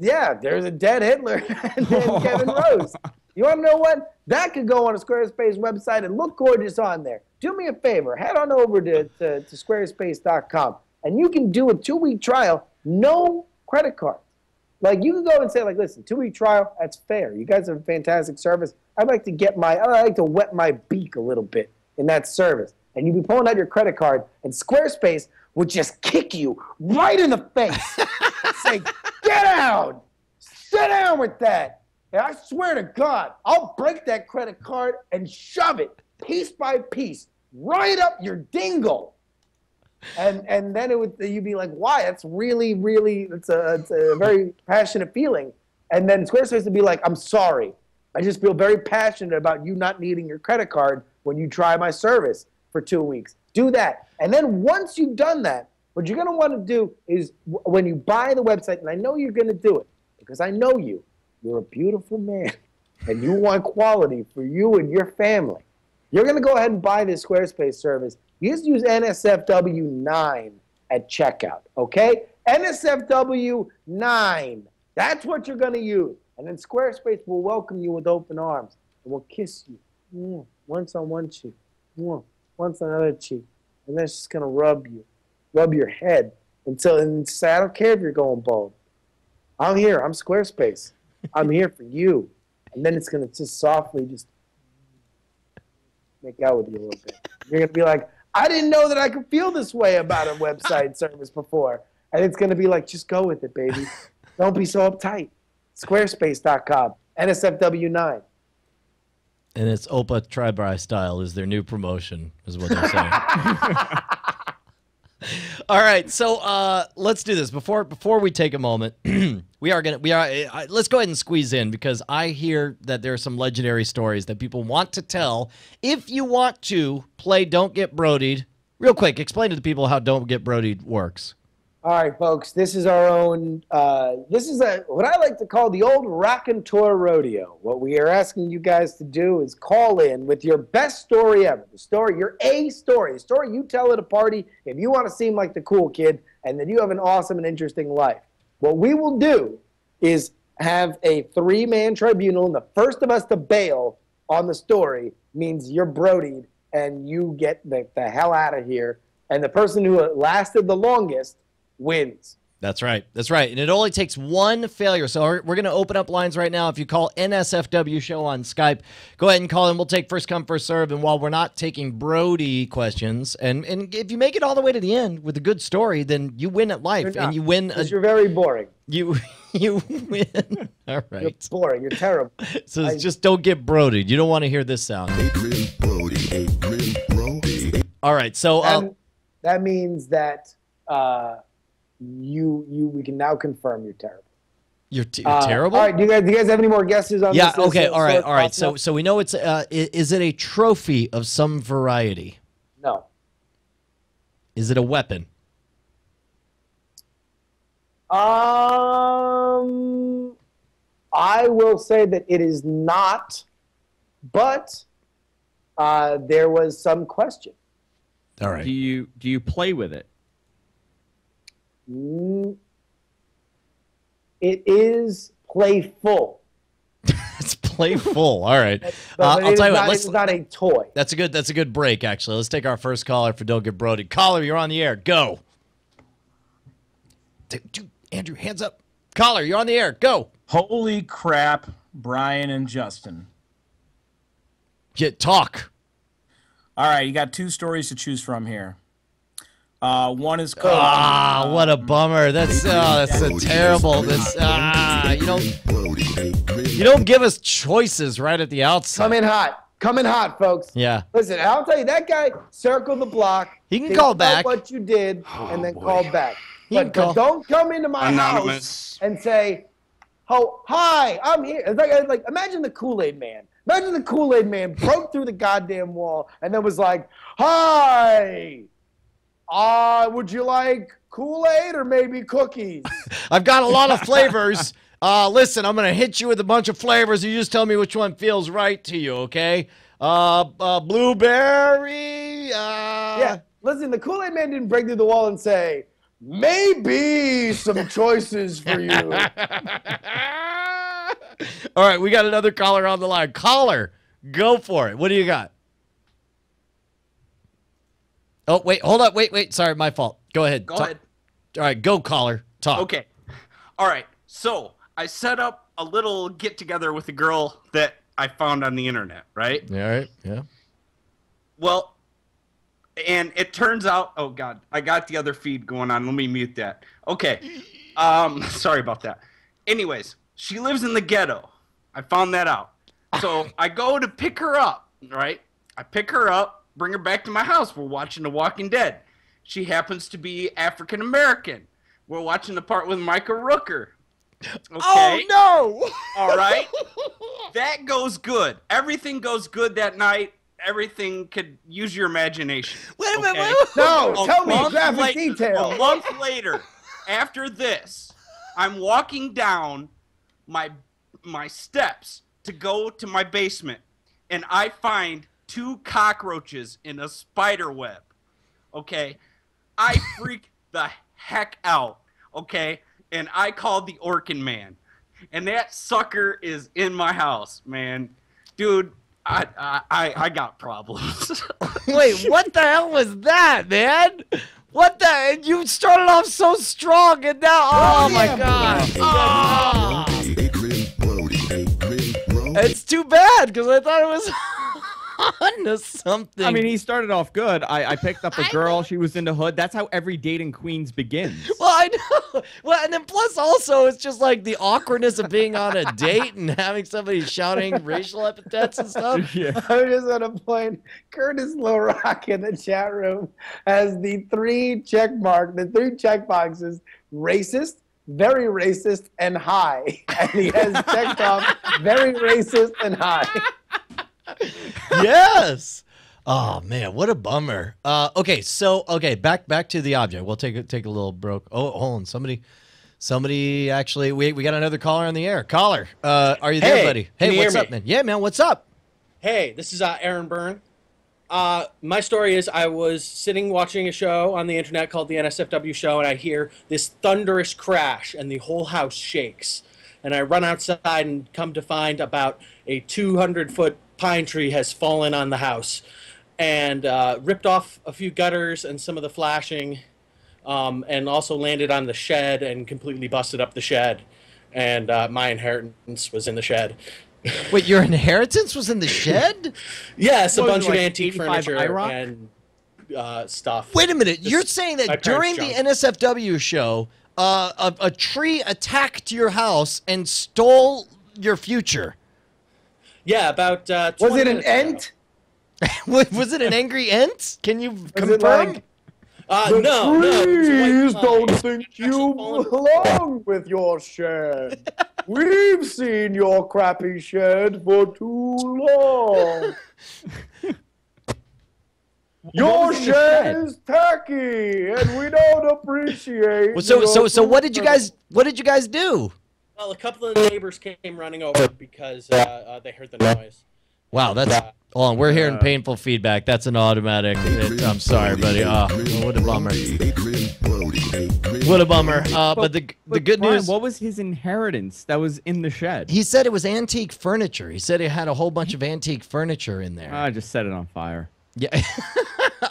There's a dead Hitler and then Kevin Rose. You want to know what? That could go on a Squarespace website and look gorgeous on there. Do me a favor. Head on over to squarespace.com, and you can do a 2-week trial, no credit cards. Like, you can go and say, like, listen, 2-week trial, that's fair. You guys have a fantastic service. I like to wet my beak a little bit in that service. And you'd be pulling out your credit card, and Squarespace would just kick you right in the face. Say, get out! Sit down with that! And I swear to God, I'll break that credit card and shove it, piece by piece, right up your dingle. And then you'd be like, why? That's really, really, it's a very passionate feeling. And then Squarespace would be like, I'm sorry. I just feel very passionate about you not needing your credit card when you try my service for 2 weeks. Do that. And then once you've done that, what you're going to want to do is when you buy the website, and I know you're going to do it because I know you. You're a beautiful man, and you want quality for you and your family. You're going to go ahead and buy this Squarespace service. You just use NSFW 9 at checkout, okay? NSFW 9. That's what you're going to use. And then Squarespace will welcome you with open arms and will kiss you. Once on one cheek, once on another cheek. And then it's just going to rub your head and say, I don't care if you're going bald. I'm here. I'm Squarespace. I'm here for you. And then it's going to just softly just make out with you a little bit. You're going to be like, I didn't know that I could feel this way about a website service before. And it's going to be like, just go with it, baby. Don't be so uptight. Squarespace.com, NSFW 9.
And it's Opa Tri-Bri style is their new promotion, is what they're saying. All right, so let's do this. Before we take a moment, let's go ahead and squeeze in because I hear that there are some legendary stories that people want to tell. If you want to play Don't Get Brody'd, real quick, explain to the people how Don't Get Brody'd works.
All right, folks, this is our own, this is what I like to call the old raconteur rodeo. What we are asking you guys to do is call in with your best story ever, your A story, the story you tell at a party if you want to seem like the cool kid and that you have an awesome and interesting life. What we will do is have a 3-man tribunal, and the first of us to bail on the story means you're Brody'd and you get the hell out of here, and the person who lasted the longest wins.
That's right. That's right. And it only takes one failure. So we're going to open up lines right now. If you call NSFW show on Skype, go ahead and call in. We'll take first come, first serve. And while we're not taking Brody questions, and if you make it all the way to the end with a good story, then you win at life. And you win.
You're very boring.
You win. All right.
You're boring. You're terrible.
So just don't get Brody'd. You don't want to hear this sound. All right. So
that means that we can now confirm you're terrible.
You're terrible?
All right. Do you guys have any more guesses on this?
Yeah. Okay. All right. So we know it's is it a trophy of some variety?
No.
Is it a weapon?
I will say that it is not, but there was some question.
All right.
Do you play with it?
It is playful.
It's playful. All right.
But
I'll tell you what.
It's not a toy.
That's a good break. Actually, let's take our first caller for Don't Get Brody. Caller, you're on the air. Go. Andrew, hands up. Caller, you're on the air. Go.
Holy crap, Brian and Justin.
Talk.
All right, you got two stories to choose from here. One is called...
what a bummer. That's a terrible. You don't give us choices right at the outset.
Come in hot, folks.
Yeah.
Listen, I'll tell you, that guy circled the block.
He can call back.
What you did, and then call back. But don't come into my house and say, "Oh, hi, I'm here." It's like imagine the Kool-Aid Man. Imagine the Kool-Aid Man broke through the goddamn wall and then was like, "Hi, would you like Kool-Aid or maybe cookies?"
I've got a lot of flavors. Listen, I'm gonna hit you with a bunch of flavors. You just tell me which one feels right to you, okay? Blueberry.
Yeah. Listen, the Kool-Aid Man didn't break through the wall and say, "Maybe some choices for you."
All right, we got another caller on the line. Caller, go for it. What do you got? Oh, wait, hold up. Wait. Sorry, my fault. Go ahead.
Go ahead.
All right, go, caller. Talk.
Okay. All right. So I set up a little get-together with a girl that I found on the internet, right?
All right, yeah.
Well, and it turns out, oh, God, I got the other feed going on. Let me mute that. Okay. Sorry about that. Anyways, she lives in the ghetto. I found that out. So I go to pick her up, right? I pick her up, bring her back to my house. We're watching The Walking Dead. She happens to be African-American. We're watching the part with Micah Rooker. Okay.
Oh, no!
All right. That goes good. Everything goes good that night. Everything could use your imagination.
Wait a minute.
Okay?
No, tell me graphic detail.
A month later, after this, I'm walking down my steps to go to my basement, and I find 2 cockroaches in a spider web. Okay? I freak the heck out. Okay? And I called the Orkin Man. And that sucker is in my house, man. Dude, I got problems.
Wait, what the hell was that, man? What the? You started off so strong, and now, oh my God! Oh. It's too bad because I thought it was onto something.
I mean, he started off good. I picked up a girl. She was into hood. That's how every date in Queens begins.
Well, I know. Well, and then plus also, it's just like the awkwardness of being on a date and having somebody shouting racial epithets and stuff.
Yeah.
I'm just on a point. Curtis Lorock in the chat room has the 3 check boxes: racist, very racist, and high. And he has checked off very racist and high.
Yes. Oh man, what a bummer. Okay, back to the object. We'll take a little broke. Oh, hold on. Somebody actually. We got another caller on the air. Caller, are you there, buddy? Hey, what's up, man? Yeah, man, what's up?
Hey, this is Aaron Byrne. My story is I was sitting watching a show on the internet called the NSFW show, and I hear this thunderous crash, and the whole house shakes. And I run outside and come to find about a 200-foot pine tree has fallen on the house and ripped off a few gutters and some of the flashing. and also landed on the shed and completely busted up the shed. And my inheritance was in the shed.
Wait, your inheritance was in the shed?
Yes, a
What was
bunch
it,
of
like
antique
85
furniture
IROC?
and stuff.
Wait a minute.
Just
You're saying
my
that
parents'
during the
junk.
NSFW show, a tree attacked your house and stole your future?
Yeah, about 20
Was it an
minutes ago.
ent?
Was it an angry ent? Can you
Was
confirm?
it like,
No, no. it was a
trees
white
don't
pine.
think
Actually
you
fallen-
belong with your shed. We've seen your crappy shed for too long. Your
was in the
shed
shed?
is tacky, and we don't appreciate.
Well, so
your
what did you guys do?
Well, a couple of the neighbors came running over because they heard the noise.
Wow, that's hold on. We're hearing painful feedback. That's an automatic. I'm sorry, buddy. What a bummer. What a bummer. But the good
Brian,
news.
what was his inheritance that was in the shed?
He said it was antique furniture. He said it had a whole bunch of antique furniture in there.
I just set it on fire.
Yeah.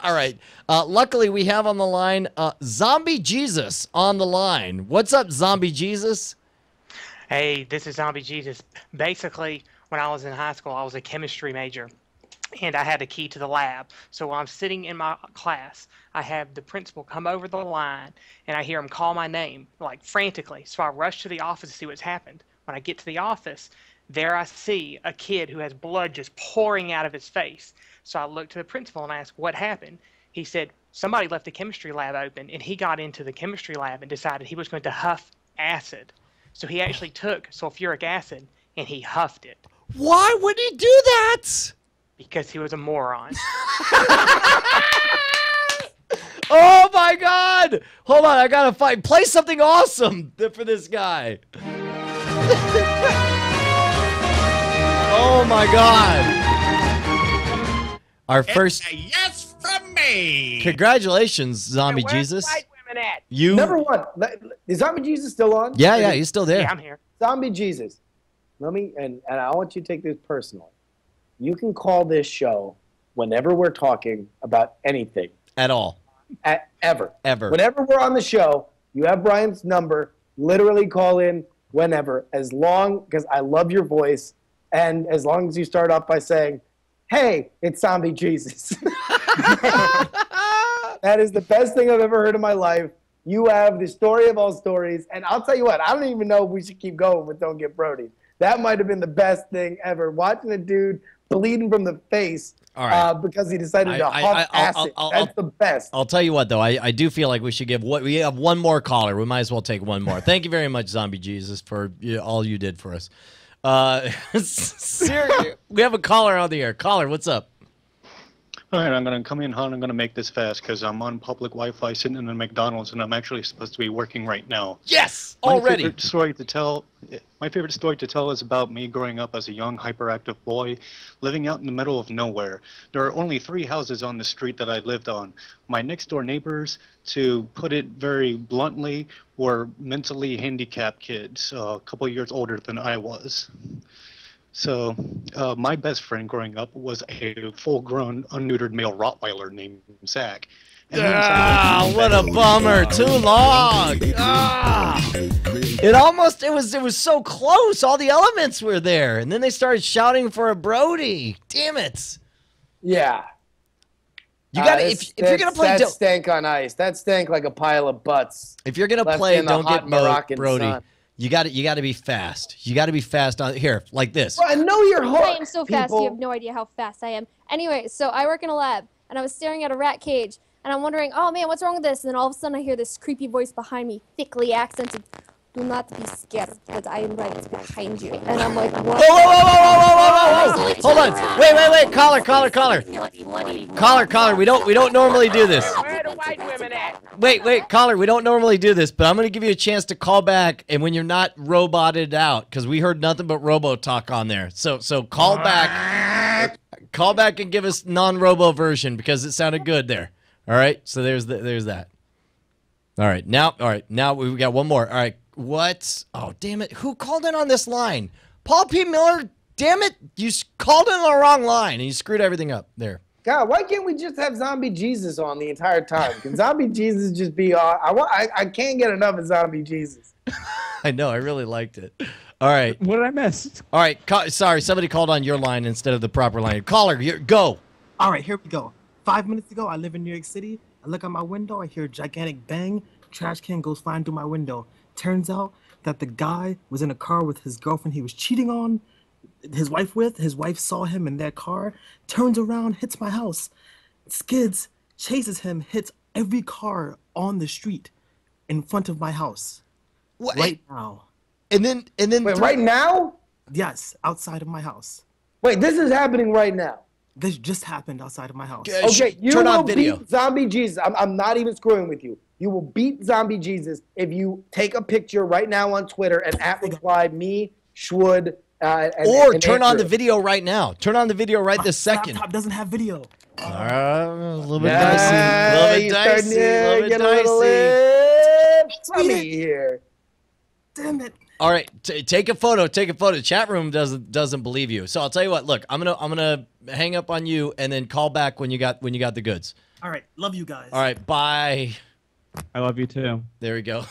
All right. Luckily, we have on the line Zombie Jesus on the line. What's up, Zombie Jesus?
Hey, this is Zombie Jesus. Basically, when I was in high school, I was a chemistry major, and I had a key to the lab. So while I'm sitting in my class, I have the principal come over the line, and I hear him call my name, like frantically. So I rush to the office to see what's happened. When I get to the office, there I see a kid who has blood just pouring out of his face. So I look to the principal and ask, what happened? He said, somebody left the chemistry lab open, and he got into the chemistry lab and decided he was going to huff acid. So he actually took sulfuric acid and he huffed it.
Why would he do that?
Because he was a moron.
Oh my God! Hold on, I gotta play something awesome for this guy. Oh my God! Our first.
It's a yes from me.
Congratulations, Zombie
Where's
Jesus.
white women at?
You.
Number one, is Zombie Jesus still on?
Yeah, he's still there.
Yeah, I'm here.
Zombie Jesus. Let me, and I want you to take this personal. You can call this show whenever we're talking about anything.
At all.
Ever.
Ever.
Whenever we're on the show, you have Brian's number. Literally call in whenever, as long, because I love your voice, and as long as you start off by saying, hey, it's Zombie Jesus. That is the best thing I've ever heard in my life. You have the story of all stories, and I'll tell you what, I don't even know if we should keep going with Don't Get Brody. That might have been the best thing ever. Watching a dude bleeding from the face because he decided to huff acid. That's the best.
I'll tell you what, though. I do feel like we should we have one more caller. We might as well take one more. Thank you very much, Zombie Jesus, for all you did for us. Seriously, we have a caller on the air. Caller, what's up?
All right, I'm going to come in hot. I'm going to make this fast because I'm on public Wi-Fi sitting in a McDonald's, and I'm actually supposed to be working right now.
Yes, already.
My favorite story to tell is about me growing up as a young, hyperactive boy, living out in the middle of nowhere. There are only 3 houses on the street that I lived on. My next-door neighbors, to put it very bluntly, were mentally handicapped kids, a couple years older than I was. So, my best friend growing up was a full-grown, unneutered male Rottweiler named Zach.
What a bummer! Too long. It was so close. All the elements were there, and then they started shouting for a Brody. Damn it!
Yeah.
You got to if you're gonna play.
That stank on ice. That stank like a pile of butts.
If you're gonna play, don't get Brody. You got to be fast. You got to be fast on here, like this.
Well, I know you're hooked.
I am so fast. You have no idea how fast I am. Anyway, so I work in a lab, and I was staring at a rat cage, and I'm wondering, oh man, what's wrong with this? And then all of a sudden, I hear this creepy voice behind me, thickly accented. Do not be scared, because I am right behind you. And I'm like, what?
Whoa! Hold on. Wait. Caller. We don't normally do this.
Where are the white women at?
Wait, caller. We don't normally do this, but I'm gonna give you a chance to call back, and when you're not roboted out, because we heard nothing but robo talk on there. So call back. Call back and give us non-robo version because it sounded good there. All right. So there's that. All right. Now we got one more. All right. What? Oh, damn it. Who called in on this line? Paul P. Miller? Damn it. You called in on the wrong line and you screwed everything up there.
God, why can't we just have Zombie Jesus on the entire time? Can Zombie Jesus just be on? I can't get enough of Zombie Jesus.
I know. I really liked it. All right.
What did I miss?
All right. Sorry, somebody called on your line instead of the proper line. Caller, go.
All right, here we go. 5 minutes ago, I live in New York City. I look out my window. I hear a gigantic bang. Trash can goes flying through my window. Turns out that the guy was in a car with his girlfriend he was cheating on his wife with. His wife saw him in their car, turns around, hits my house, skids, chases him, hits every car on the street in front of my house.
What?
Right now.
And then
Wait, right now?
Yes, outside of my house.
Wait, this is happening right now.
This just happened outside of my house.
Okay, you
turn
will
on video.
beat Zombie Jesus. I'm not even screwing with you. You will beat Zombie Jesus if you take a picture right now on Twitter and @reply me, Schwood,
or turn on the video right now. Turn on the video right this second.
Laptop doesn't have video.
A little bit dicey. A little bit dicey. A little bit dicey.
Let me here.
Damn it.
All right, take a photo. Take a photo. Chat room doesn't believe you. So I'll tell you what. Look, I'm gonna hang up on you and then call back when you got the goods.
All right, love you guys.
All right, bye.
I love you too.
There we go.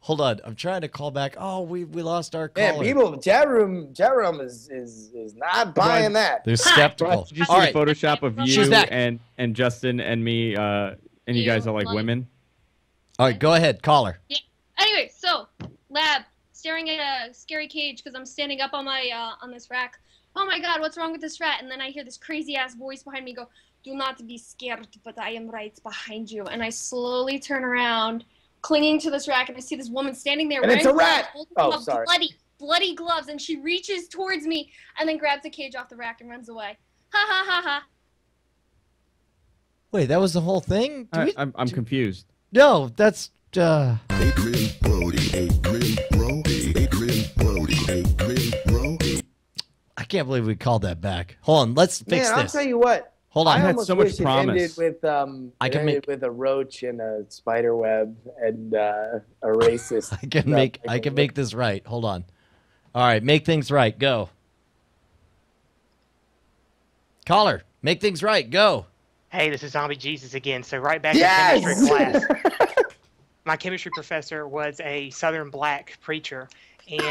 Hold on, I'm trying to call back. Oh, we lost our caller.
Man, people, chat room is not buying that.
They're skeptical.
Did you see
All
the
right.
Photoshop of
She's
you
back.
and Justin and me and you guys are like women?
All right, go ahead, caller.
Yeah. Anyway, so lab staring at a scary cage because I'm standing up on my on this rack. Oh my God, what's wrong with this rat? And then I hear this crazy ass voice behind me go, "Do not be scared, but I am right behind you." And I slowly turn around, clinging to this rack, and I see this woman standing there
And
wearing
it's a
gloves,
rat!
holding
Oh,
up
sorry.
bloody gloves, and she reaches towards me and then grabs the cage off the rack and runs away. Ha ha ha ha.
Wait, that was the whole thing?
I'm confused.
No, that's I can't believe we called that back. Hold on, let's fix
Man, I'll
this.
tell you what.
Hold on.
I
I had
almost
so much
wish
promise.
It ended with
I can make-
with a roach and a spider web and a racist.
I can make this right. Hold on. All right, make things right. Go. Caller, make things right. Go.
Hey, this is Zombie Jesus again. So right back
Yes!
in chemistry class. My chemistry professor was a Southern black preacher, and he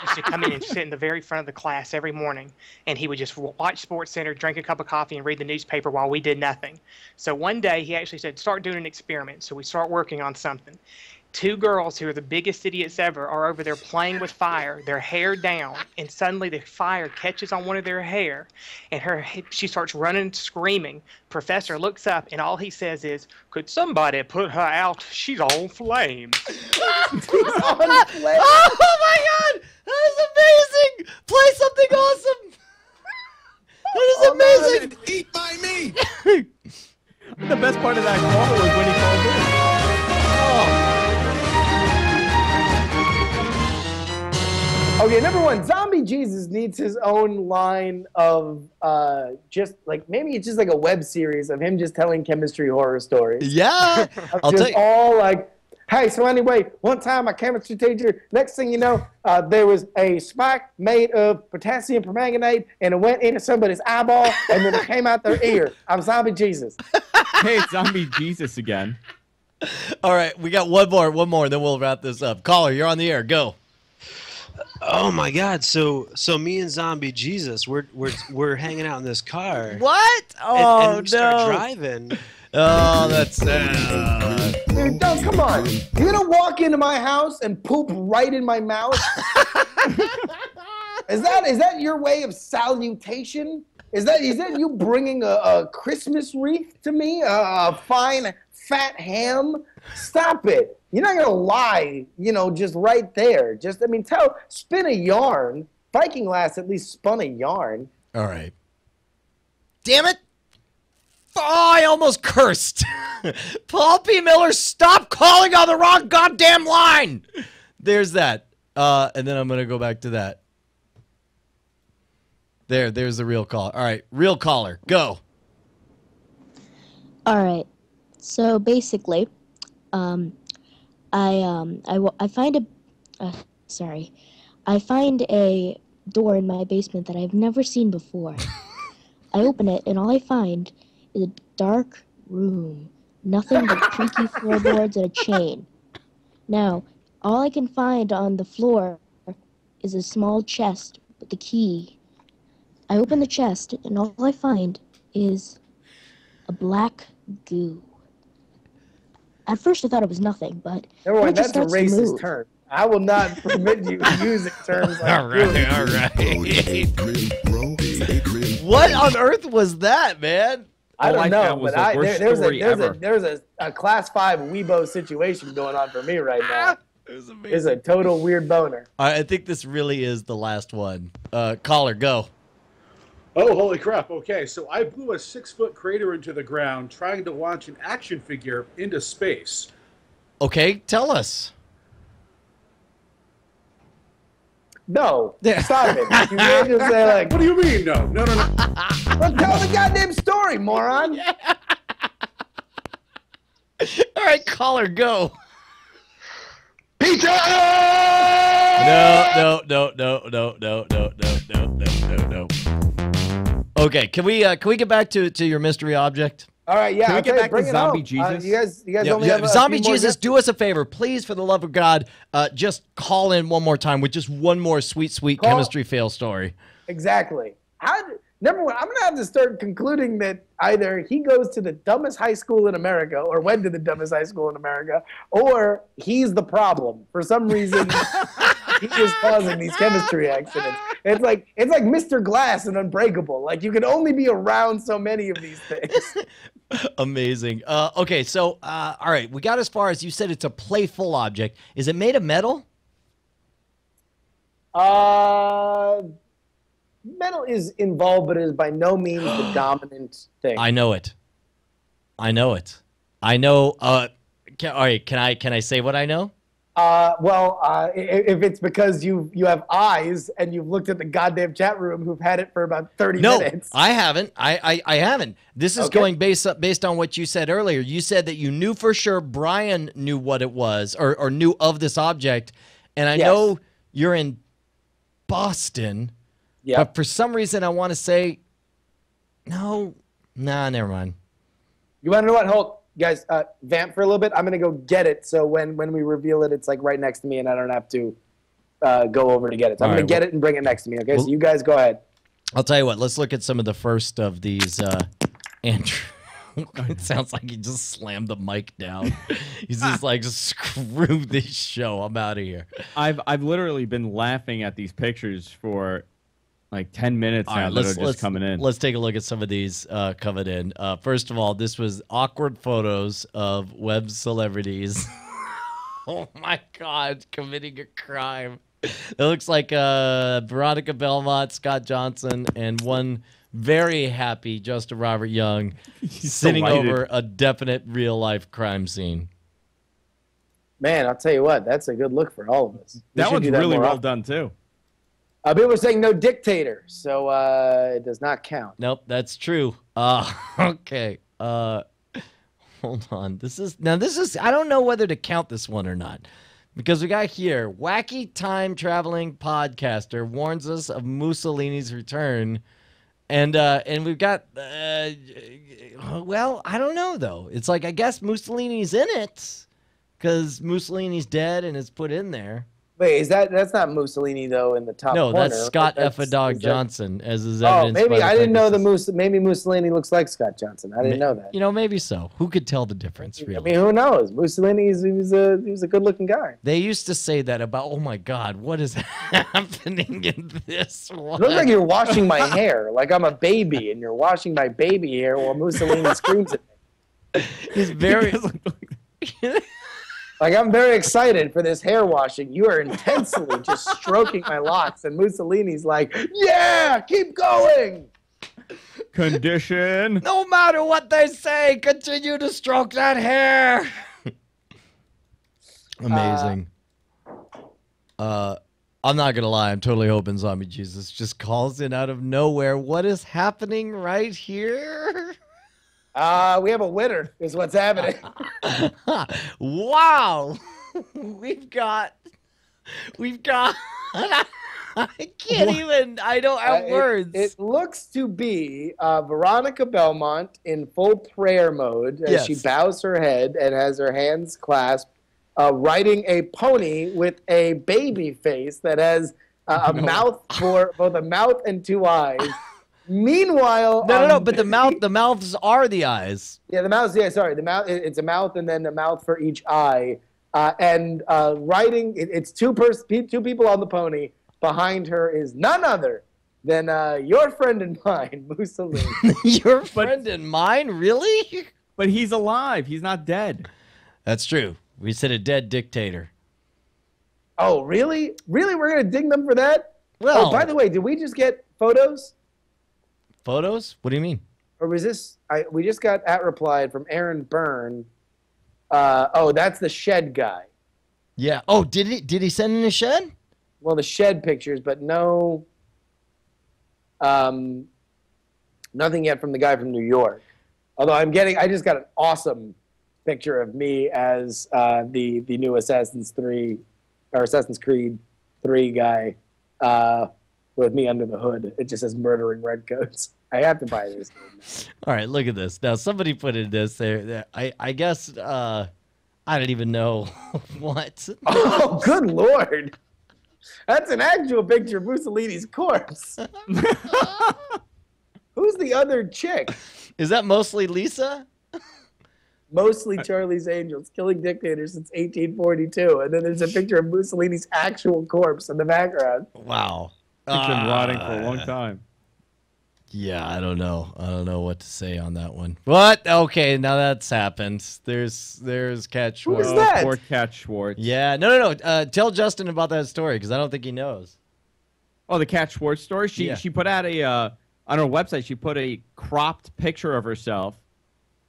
used to come in and sit in the very front of the class every morning, and he would just watch Sports Center, drink a cup of coffee, and read the newspaper while we did nothing. So one day he actually said, start doing an experiment. So we start working on something. Two girls who are the biggest idiots ever are over there playing with fire, their hair down, and suddenly the fire catches on one of their hair, and she starts running, screaming. Professor looks up, and all he says is, "Could somebody put her out? She's on flame."
Oh my God, that is amazing! Play something awesome. That is amazing.
Eat by me.
The best part of that call was when he called in.
Okay, number one, Zombie Jesus needs his own line of just like maybe it's just like a web series of him just telling chemistry horror stories.
Yeah, I'll
just
tell you.
all like, hey, so anyway, one time my chemistry teacher, next thing you know, there was a spike made of potassium permanganate and it went into somebody's eyeball and then it came out their ear. I'm Zombie Jesus.
Hey, it's Zombie Jesus again.
All right, we got one more, then we'll wrap this up. Caller, you're on the air. Go.
Oh my God! So me and Zombie Jesus, we're hanging out in this car.
What? Oh
and we start
no!
driving.
Oh, that's
Dude, Doug, come on. You're gonna walk into my house and poop right in my mouth? Is that your way of salutation? Is that you bringing a Christmas wreath to me? A fine fat ham? Stop it. You're not gonna lie, just right there. Spin a yarn. Viking Lass at least spun a yarn.
All right. Damn it! Oh, I almost cursed. Paul P. Miller, stop calling on the wrong goddamn line. There's that. And then I'm gonna go back to that. There's the real caller. All right, real caller, go.
All right. So basically, I find I find a door in my basement that I've never seen before. I open it, and all I find is a dark room. Nothing but creaky floorboards and a chain. Now, all I can find on the floor is a small chest with the key. I open the chest, and all I find is a black goo. At first, I thought it was nothing, but
Never
then
mind,
it just
that's a
starts to
racist
move.
term. I will not permit you using terms like
All right, all right.
What on earth was that, man?
I don't know,
was
but
the worst
there's
story ever.
a class 5 Weibo situation going on for me right now.
It
It's a total weird boner.
I think this really is the last one. Caller, go.
Oh, holy crap. Okay, so I blew a 6-foot crater into the ground trying to launch an action figure into space.
Okay, tell us.
No, stop it. You can't just say like,
What do you mean, no? No.
well, tell the goddamn story, moron.
All right, caller, go.
Pizza!
No. Okay, can we get back to your mystery object?
All right, yeah.
Can we
I'll
get
tell you,
back to
bring it
Zombie
home.
Jesus?
You guys
Yeah,
only have a
Zombie
few more
Jesus,
guesses?
do us a favor, please, for the love of God. Just call in one more time with just one more sweet chemistry fail story.
Exactly. Number one, I'm going to have to start concluding that either he goes to the dumbest high school in America or went to the dumbest high school in America, or he's the problem. For some reason, he is causing these chemistry accidents. It's like Mr. Glass and Unbreakable. Like, you can only be around so many of these things.
Amazing. Okay, so, all right, we got as far as you said it's a playful object. Is it made of metal?
Metal is involved, but it is by no means the dominant thing.
I know it. I know. All right, can I say what I know?
If it's because you have eyes and you've looked at the goddamn chat room who've had it for about 30 minutes.
No, I haven't. I haven't. This is going based on what you said earlier. You said that you knew for sure Brian knew what it was or knew of this object, and I know you're in Boston.
Yeah.
But for some reason, I want to say, never mind.
You want to know what? Hold, guys, vamp for a little bit. I'm going to go get it. So when we reveal it, it's like right next to me and I don't have to go over to get it. So I'm going to get it and bring it next to me. Okay, so you guys go ahead.
I'll tell you what. Let's look at some of the first of these. Andrew, it sounds like he just slammed the mic down. He's just like, screw this show. I'm out of here.
I've literally been laughing at these pictures for like 10 minutes now that are just coming in.
Let's take a look at some of these coming in. First of all, this was awkward photos of web celebrities. Oh my God, committing a crime. It looks like Veronica Belmont, Scott Johnson, and one very happy Justin Robert Young sitting over a definite real-life crime scene.
Man, I'll tell you what, that's a good look for all of us.
That one's really well done, too.
People were saying no dictator, so it does not count.
Nope, that's true. Okay. Hold on. This is I don't know whether to count this one or not. Because we got here, wacky time traveling podcaster warns us of Mussolini's return. And we've got well, I don't know though. It's like I guess Mussolini's in it because Mussolini's dead and it's put in there.
Wait, that's not Mussolini though in the top corner?
No, that's Scott F. Johnson as his
Oh,
evidence.
maybe I didn't know maybe Mussolini looks like Scott Johnson. I didn't know that.
You know, maybe so. Who could tell the difference, really?
I mean, who knows? Mussolini, he was a good-looking guy.
They used to say that about, oh my God, what is happening in this one?
It looks like you're washing my hair, like I'm a baby, and you're washing my baby hair while Mussolini screams at me.
He's very...
Like, I'm very excited for this hair washing. You are intensely just stroking my locks, and Mussolini's like, yeah, keep going.
Condition.
No matter what they say, continue to stroke that hair. Amazing. I'm not going to lie. I'm totally hoping Zombie Jesus just calls in out of nowhere. What is happening right here?
We have a winner is what's happening.
Wow. We've got I can't even. I don't have words.
It looks to be Veronica Belmont in full prayer mode as she bows her head and has her hands clasped, riding a pony with a baby face that has a mouth for both a mouth and two eyes. Meanwhile,
no, but the mouths are the eyes.
Yeah, the mouths. Yeah, sorry, the mouth. It's a mouth and then a mouth for each eye. And riding, it's two people on the pony. Behind her is none other than your friend and mine, Mussolini.
Your friend and mine, really?
But he's alive. He's not dead.
That's true. We said a dead dictator.
Oh, really? Really? We're gonna ding them for that?
Well,
oh, by the way, did we just get photos?
Photos? What do you mean?
Or was this? We just got replied from Aaron Byrne. Oh, that's the shed guy.
Yeah. Oh, did he send in a shed?
Well, the shed pictures, but no. Nothing yet from the guy from New York. Although I just got an awesome picture of me as the new Assassin's Creed 3 guy with me under the hood. It just says murdering redcoats. I have to buy this game now.
All right, look at this. Now somebody put in this there. I guess I don't even know what.
Oh, good Lord. That's an actual picture of Mussolini's corpse. Who's the other chick?
Is that mostly Lisa?
Mostly Charlie's Angels, killing dictators since 1842. And then there's a picture of Mussolini's actual corpse in the background.
Wow.
He's been rotting for a long time.
Yeah, I don't know. I don't know what to say on that one. What? Okay, now that's happened. There's Cat Schwartz.
Who's that?
Poor Cat Schwartz.
Yeah, no. Tell Justin about that story because I don't think he knows.
Oh, the Cat Schwartz story. She put out on her website. She put a cropped picture of herself,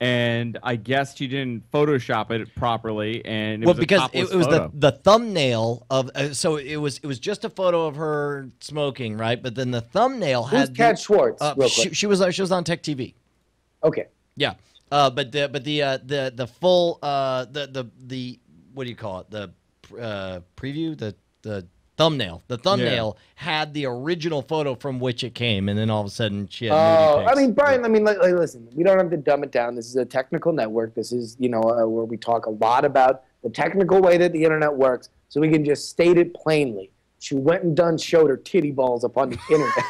and I guess she didn't Photoshop it properly. And it was
because
a
it was the thumbnail of so it was just a photo of her smoking, right? But then the thumbnail
Who's
had
Cat Schwartz? Real quick.
She was on Tech TV.
Okay.
Yeah. But the full the what do you call it? The preview, the thumbnail. The thumbnail had the original photo from which it came, and then all of a sudden she had nudie pics.
I mean, Brian, listen, we don't have to dumb it down. This is a technical network. This is, where we talk a lot about the technical way that the internet works, so we can just state it plainly. She went and showed her titty balls up on the internet.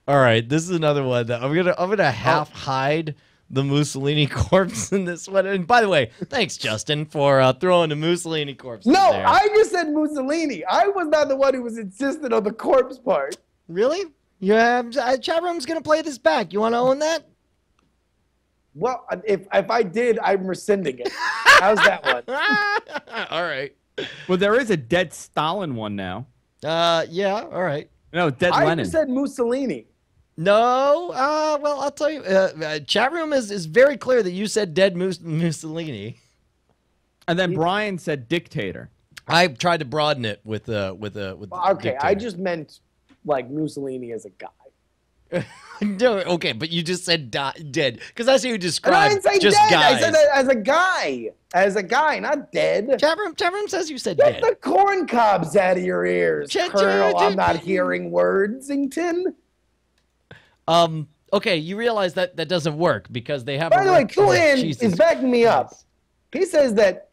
All right, this is another one that I'm gonna half hide the Mussolini corpse in this one. And by the way, thanks Justin for throwing the Mussolini corpse.
No,
in there.
I just said Mussolini. I was not the one who was insistent on the corpse part.
Really? Yeah, Chatrealm's gonna play this back. You want to own that?
Well, if I did, I'm rescinding it. How's that one?
All right.
Well, there is a dead Stalin one now.
Yeah. All right.
No, dead
I
Lenin.
just said Mussolini.
No, well, I'll tell you. Chatroom is very clear that you said dead Mussolini.
And then Brian said dictator.
I tried to broaden it with
Okay,
dictator.
I just meant like Mussolini as a guy.
No, okay, but you just said dead because that's how you
And I
describe
didn't say
just
dead.
guys.
I said as a guy. As a guy, not dead.
Chatroom says you said
Get
dead.
the corn cobs out of your ears, Colonel. I'm not hearing wordsington.
Okay, you realize that doesn't work because they have.
By the way, Coolhan
Jesus.
is backing me up. He says that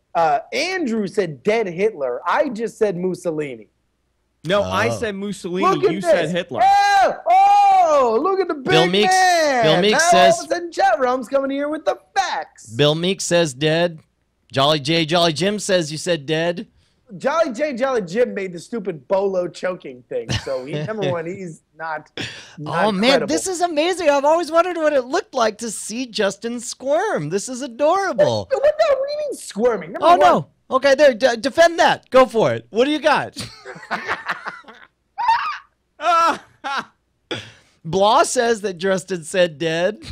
Andrew said dead Hitler. I just said Mussolini.
No, I said Mussolini.
Look at
You
this.
said Hitler.
Oh, look at the big
Bill Meeks-
man.
Bill Meeks
now
says-
all of a sudden Chatrealm's coming here with the facts.
Bill Meeks says dead. Jolly Jim says you said dead.
Jolly Jim made the stupid bolo choking thing. So number one, he's not
Oh man,
credible.
this is amazing. I've always wondered what it looked like to see Justin squirm. This is adorable.
What do you mean squirming? Number
Oh
one,
no. Okay, there. Defend that. Go for it. What do you got? Blah says that Justin said dead.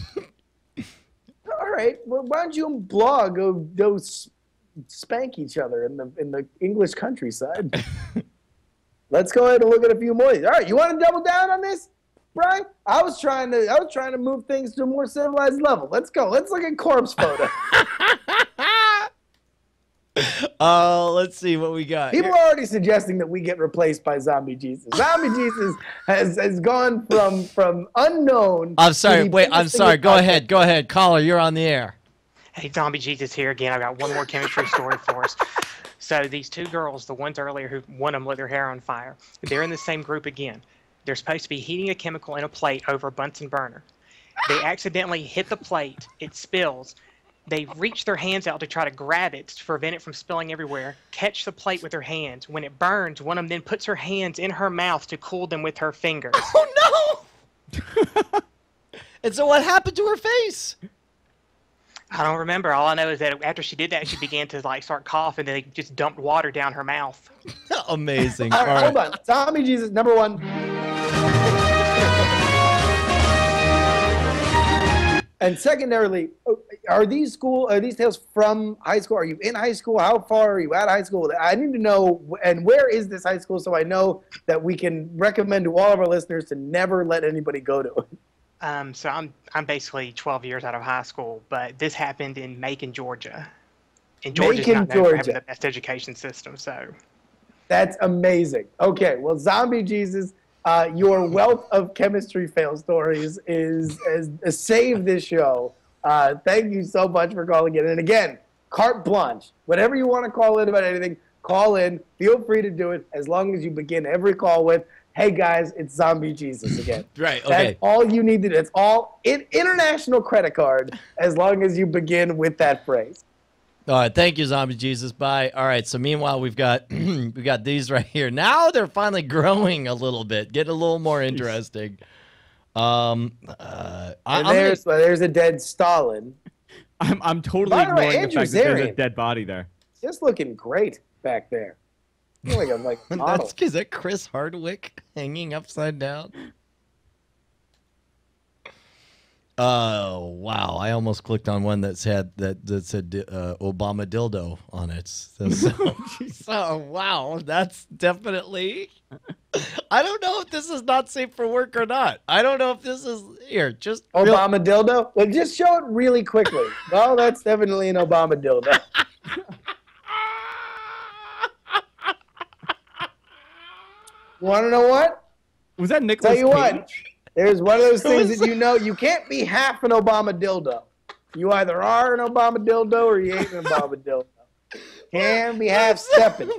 All right. Well, why don't you and Blah go spank each other in the English countryside? Let's go ahead and look at a few more. All right. You want to double down on this, Brian? I was trying to move things to a more civilized level. Let's go. Let's look at corpse photo.
Let's see what we got.
People are already suggesting that we get replaced by Zombie Jesus. Zombie Jesus has gone from unknown.
I'm sorry. Wait, I'm sorry. Go ahead. Go ahead. Caller, you're on the air.
Hey, Zombie Jesus here again. I've got one more chemistry story for us. So these two girls, the ones earlier who one of them lit their hair on fire, they're in the same group again. They're supposed to be heating a chemical in a plate over a Bunsen burner. They accidentally hit the plate. It spills. They reach their hands out to try to grab it to prevent it from spilling everywhere, catch the plate with their hands. When it burns, one of them then puts her hands in her mouth to cool them with her fingers.
Oh, no! And so what happened to her face?
I don't remember. All I know is that after she did that, she began to like start coughing, and they just dumped water down her mouth.
Amazing.
All right, hold on. Zombie Jesus, number one. And secondarily, are these tales from high school? Are you in high school? How far are you at high school? I need to know, and where is this high school so I know that we can recommend to all of our listeners to never let anybody go to it.
So I'm basically 12 years out of high school, but this happened in Macon, Georgia. And Georgia's not known for having the best education system, so.
That's amazing. Okay, well, Zombie Jesus, your wealth of chemistry fail stories is saved this show. Thank you so much for calling in. And again, carte blanche. Whatever you want to call in about anything, call in. Feel free to do it as long as you begin every call with, hey guys, it's Zombie Jesus again.
Right, okay.
That's all you need to do. It's all international credit card as long as you begin with that phrase.
All right, thank you, Zombie Jesus. Bye. All right, so meanwhile, we've got these right here. Now they're finally growing a little bit, getting a little more interesting.
There's a dead Stalin.
I'm totally ignoring the fact that there's a dead body there.
Just looking great back there. I'm like model.
Is that Chris Hardwick hanging upside down? Oh wow! I almost clicked on one that said Obama dildo on it. So wow, that's definitely. I don't know if this is not safe for work or not. I don't know if this is here. Just
Obama dildo. Well, just show it really quickly. Well, that's definitely an Obama dildo. You want to know what?
Was that Nicolas Cage?
What, there's one of those things that you know you can't be half an Obama dildo. You either are an Obama dildo or you ain't an Obama dildo. Can't be half stepping.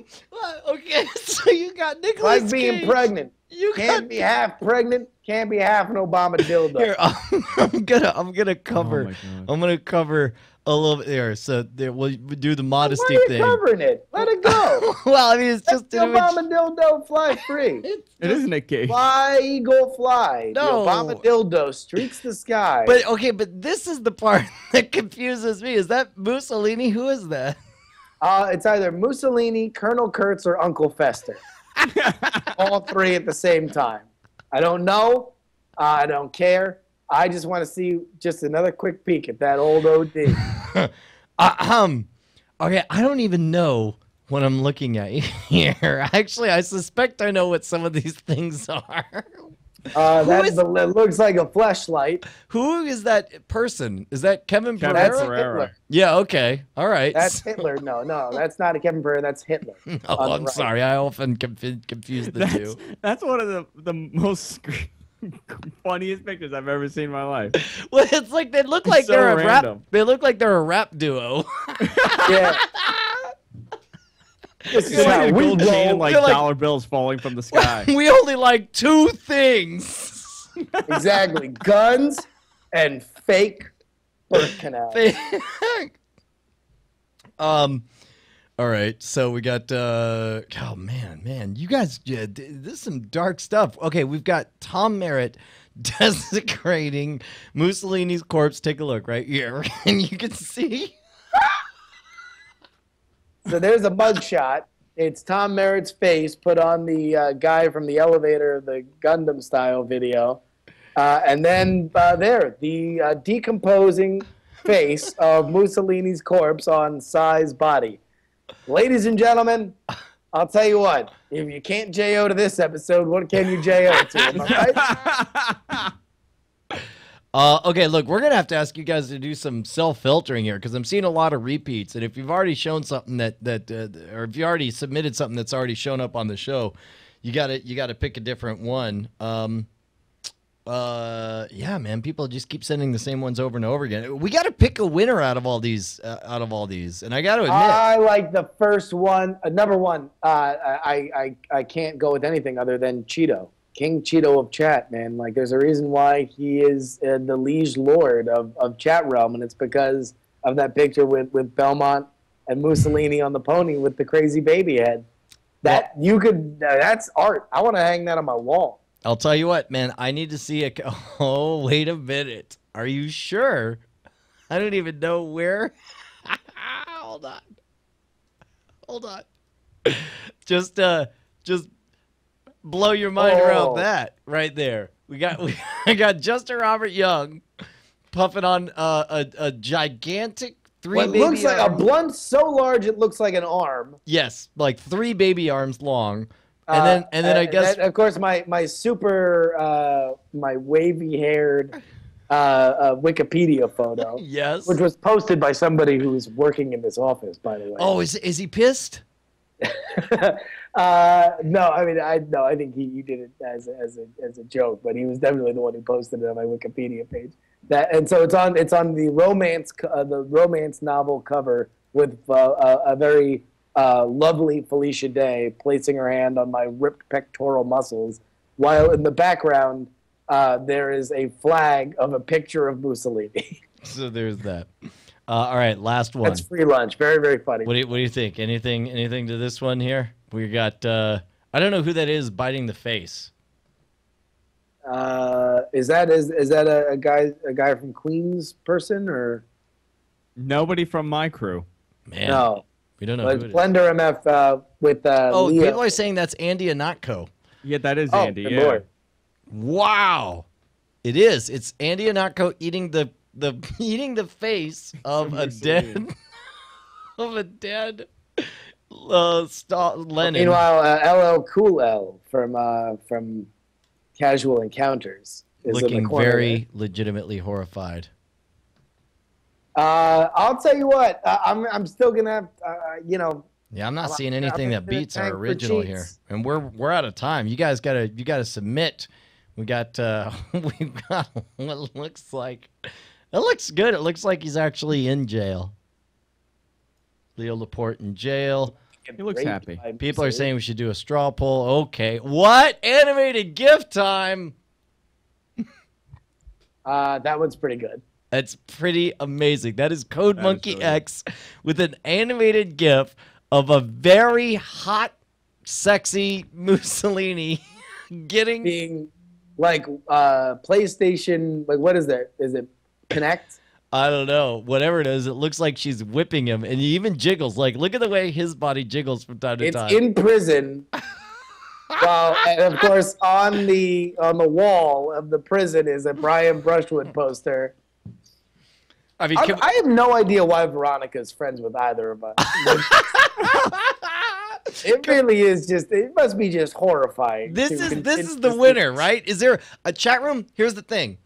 Okay, so you got Nicolas
like being
Cage.
Pregnant. You can't be half pregnant. Can't be half an Obama dildo.
Here, I'm gonna cover. I'm gonna cover a little bit there. So there, we'll do the modesty
thing.
Thing.
Why are you covering it? Let it go.
Well, I mean, it's just
the Obama dildo fly free.
It isn't a cage.
Fly, eagle, fly.
No.
The Obama dildo streaks the sky.
But okay, but this is the part that confuses me. Is that Mussolini? Who is that?
It's either Mussolini, Colonel Kurtz, or Uncle Fester. All three at the same time. I don't know. I don't care. I just want to see just another quick peek at that old OD.
Okay, I don't even know what I'm looking at here. Actually, I suspect I know what some of these things are.
It looks like a fleshlight.
Who is that person? Is that Kevin Pereira?
That's Hitler.
Yeah, okay. All right.
That's Hitler. No, that's not a Kevin Pereira. That's Hitler.
Oh, I'm sorry. I often confuse the two.
That's one of the most funniest pictures I've ever seen in my life.
Well, it's like they look like they're a rap. They look like they're a rap duo.
Yeah.
This is like a gold chain and like dollar bills falling from the sky.
We only like two things.
Exactly. Guns and fake birth canals.
All right. So we got oh man. You guys this is some dark stuff. Okay, we've got Tom Merritt desecrating Mussolini's corpse. Take a look right here. And you can see
So there's a mugshot. It's Tom Merritt's face put on the guy from the elevator, the Gundam style video. And then the decomposing face of Mussolini's corpse on Sai's body. Ladies and gentlemen, I'll tell you what. If you can't JO to this episode, what can you JO to? Am I right?
Okay, look, we're gonna have to ask you guys to do some self-filtering here because I'm seeing a lot of repeats. And if you've already shown something or if you already submitted something that's already shown up on the show, you gotta pick a different one. Yeah, man, people just keep sending the same ones over and over again. We got to pick a winner out of all these. And I got to admit,
I like the first one. Number one, I can't go with anything other than Cheeto. King Cheeto of chat, man. Like, there's a reason why he is the liege lord of Chatrealm, and it's because of that picture with Belmont and Mussolini on the pony with the crazy baby head. That's art. I want to hang that on my wall.
I'll tell you what, man. I need to see Oh, wait a minute. Are you sure? I don't even know where. Hold on. Just blow your mind around that right there. I got Justin Robert Young puffing on a gigantic
What looks like a blunt so large it looks like an arm.
Yes, like 3 baby arms long. And then I guess
of course my super my wavy haired Wikipedia photo.
Yes.
Which was posted by somebody who was working in this office, by the way.
Oh, is he pissed?
No, I mean I think he did it as a joke, but he was definitely the one who posted it on my Wikipedia page. And so it's on the romance novel cover with a very lovely Felicia Day placing her hand on my ripped pectoral muscles, while in the background there is a flag of a picture of Mussolini.
So there's that. All right, last one.
That's free lunch. Very, very funny.
What do you think? Anything to this one here? We got I don't know who that is biting the face.
Is that a guy from Queens person or
nobody from my crew?
Man,
no,
we don't know.
But
who it is.
Blender MF with
Oh,
Leo.
people are saying that's Andy Anatko.
Yeah, that is Andy.
Good
Yeah.
Lord.
Wow, it is. It's Andy Anatko eating the face of a dead Lenin.
Meanwhile, LL Cool L from Casual Encounters is in
looking
the corner
very legitimately horrified.
I'll tell you what. I'm still gonna have
Yeah, I'm not seeing anything that beats our
tank for
original
cheats.
here, and we're out of time. You guys gotta submit. We got we've got what looks like. It looks good. It looks like he's actually in jail. Leo Laporte in jail.
He looks happy.
People are saying we should do a straw poll. Okay. What? Animated GIF time.
That one's pretty good.
That's pretty amazing. That is Code Monkey X with an animated GIF of a very hot, sexy Mussolini
being like PlayStation. Like, what is that? Is it Connect?
I don't know. Whatever it is, it looks like she's whipping him, and he even jiggles. Like, look at the way his body jiggles from time to time.
It's in prison. Well, and of course, on the wall of the prison is a Brian Brushwood poster.
I mean,
I have no idea why Veronica is friends with either of us. It really is just. It must be just horrifying.
This is the winner, right? Is there a chat room? Here's the thing.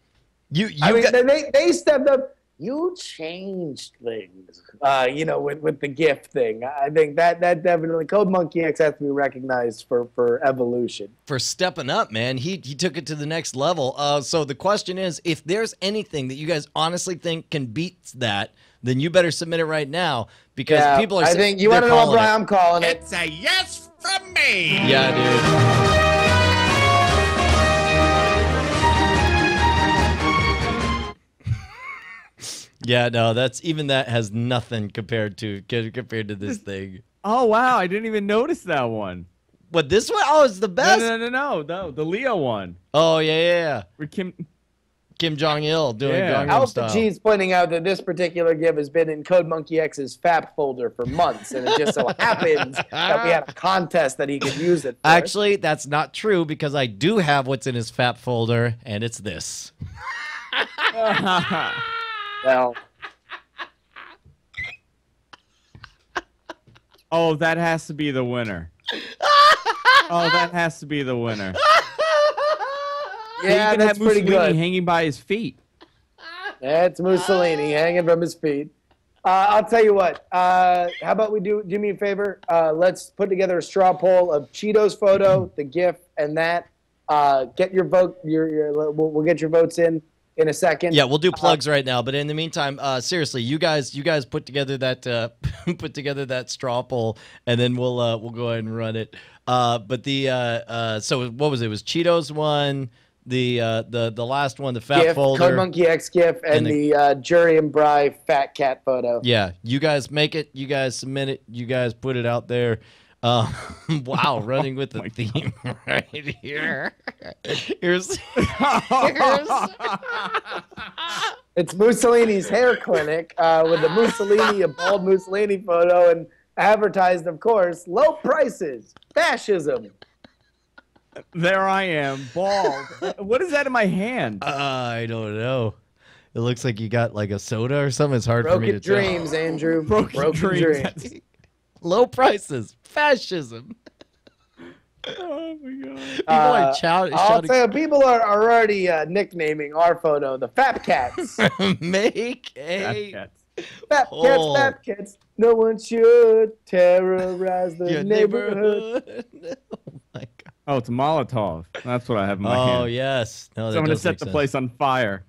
They stepped up. You changed things, with the gift thing. I think that definitely Code Monkey X has to be recognized for evolution.
For stepping up, man. He took it to the next level. So the question is, if there's anything that you guys honestly think can beat that, then you better submit it right now because people are.
I think you want to know what I'm calling it.
It's a yes from me.
Yeah, dude. Yeah, no, that has nothing compared to this thing.
Oh wow, I didn't even notice that one.
What, this one? Oh, it's the best.
No, the Leo one.
Oh yeah.
With
Kim Jong-il doing Gangnam
Alpha
Style.
G's pointing out that this particular GIF has been in Code Monkey X's FAP folder for months, and it just so happens that we had a contest that he could use it for.
Actually, that's not true because I do have what's in his FAP folder, and it's this.
Well.
Oh, that has to be the winner. That has to be the winner.
Yeah,
even
that's
had
pretty
Mussolini
good.
hanging by his feet.
That's Mussolini hanging from his feet. I'll tell you what. How about we do me a favor? Let's put together a straw poll of Cheeto's photo, the GIF, and that. Get your vote. We'll get your votes in a second.
Yeah, we'll do plugs right now. But in the meantime, seriously, you guys put together that straw poll, and then we'll go ahead and run it. But so what was it? It was Cheeto's one. The last one, the fat
GIF,
folder,
Code Monkey X GIF, and the Jury and Bry fat cat photo.
Yeah, you guys make it. You guys submit it. You guys put it out there. Wow, running with the theme right here. Here's
It's Mussolini's hair clinic with a bald Mussolini photo, and advertised, of course, low prices, fascism.
There I am, bald. What is that in my hand?
I don't know. It looks like you got like a soda or something. It's hard for me to
Broken dreams, Andrew.
Broken dreams.
Low prices, fascism.
Oh my god!
People are shouting.
I'll tell you, people are already nicknaming our photo the Fap Cats.
Make a
Fap Cats. No one should terrorize the neighborhood.
Oh my god!
Oh, it's a Molotov. That's what I have in my hand.
Oh yes. No,
so I'm gonna set the place on fire.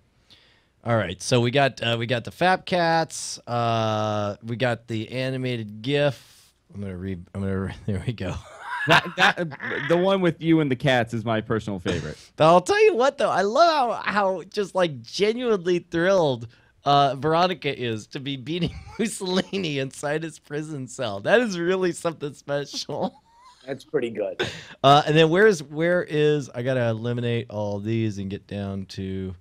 All right, so we got the Fap Cats. We got the animated GIF. There we go.
The one with you and the cats is my personal favorite.
I'll tell you what, though, I love how just like genuinely thrilled Veronica is to be beating Mussolini inside his prison cell. That is really something special.
That's pretty good.
And then where is I gotta eliminate all these and get down to.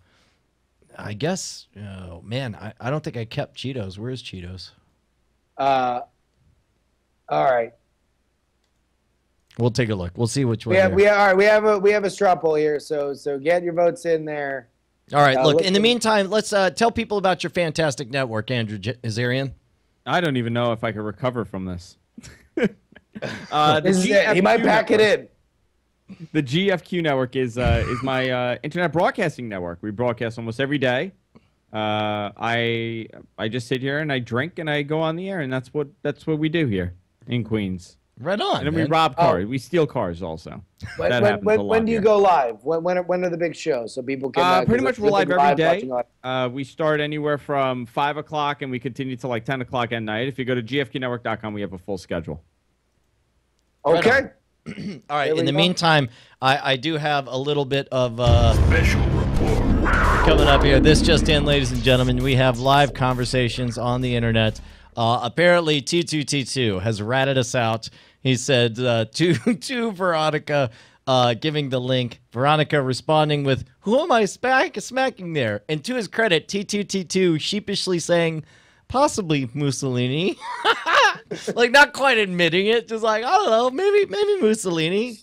I guess. Oh man, I don't think I kept Cheetos. Where's Cheetos?
All right.
We'll take a look. We'll see which one.
We have a straw poll here, so get your votes in there.
All right. Look. In the meantime, let's tell people about your fantastic network, Andrew Zarian.
I don't even know if I can recover from this.
This is it. He might pack it in.
The GFQ network is my internet broadcasting network. We broadcast almost every day. I just sit here and I drink and I go on the air, and that's what we do here in Queens.
Right on.
And then we rob cars. We steal cars also.
When do you go live? When are the big shows so people can?
Pretty much we're live every day. We start anywhere from 5 o'clock and we continue till like 10 o'clock at night. If you go to gfqnetwork.com, we have a full schedule.
Okay.
All right. In the meantime, I do have a little bit of
special report
coming up here. This just in, ladies and gentlemen, we have live conversations on the internet. Apparently, T2T2 has ratted us out. He said to Veronica, giving the link. Veronica responding with, "Who am I smacking there?" And to his credit, T2T2 sheepishly saying, "Possibly Mussolini." Like not quite admitting it, just like, I don't know, maybe Mussolini.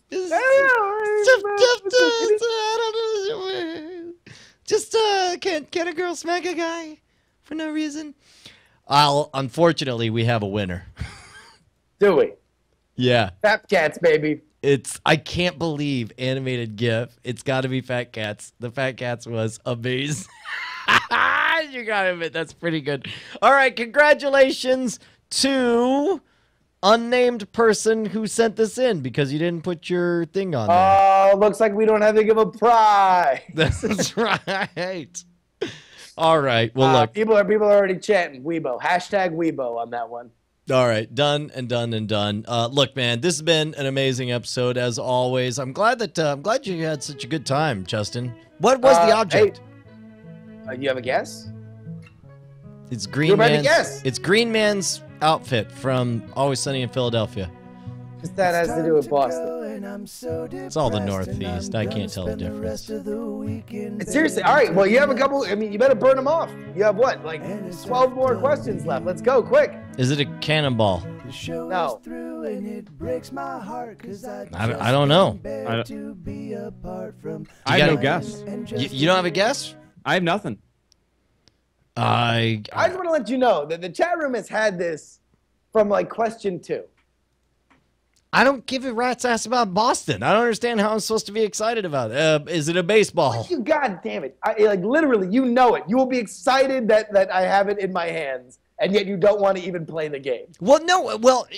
Can a girl smack a guy for no reason? Unfortunately, we have a winner.
Do we?
Yeah.
Fat Cats, baby.
I can't believe animated GIF. It's got to be Fat Cats. The Fat Cats was amazing. You gotta admit, that's pretty good. All right, congratulations to unnamed person who sent this in because you didn't put your thing on there.
Oh, looks like we don't have to give a prize.
That's right. All right. Well, look.
People are already chatting. Weibo. Hashtag Weibo on that one.
All right. Done and done and done. Look, man, this has been an amazing episode as always. I'm glad you had such a good time, Justin. What was the object?
Hey, you have a guess?
It's Green Man's outfit from Always Sunny in Philadelphia.
Because that has to do with Boston.
It's all the Northeast. I can't tell the difference.
Seriously. All right. Well, you have a couple. I mean, you better burn them off. You have what? Like 12 more questions left. Let's go quick.
Is it a cannonball?
No.
I don't know.
I have no guess.
You don't have a guess?
I have nothing.
I just want to let you know that the chat room has had this from like question 2.
I don't give a rat's ass about Boston. I don't understand how I'm supposed to be excited about it. Is it a baseball?
You God damn it! Like literally, you know it. You will be excited that I have it in my hands, and yet you don't want to even play the game.
Well, no. Well,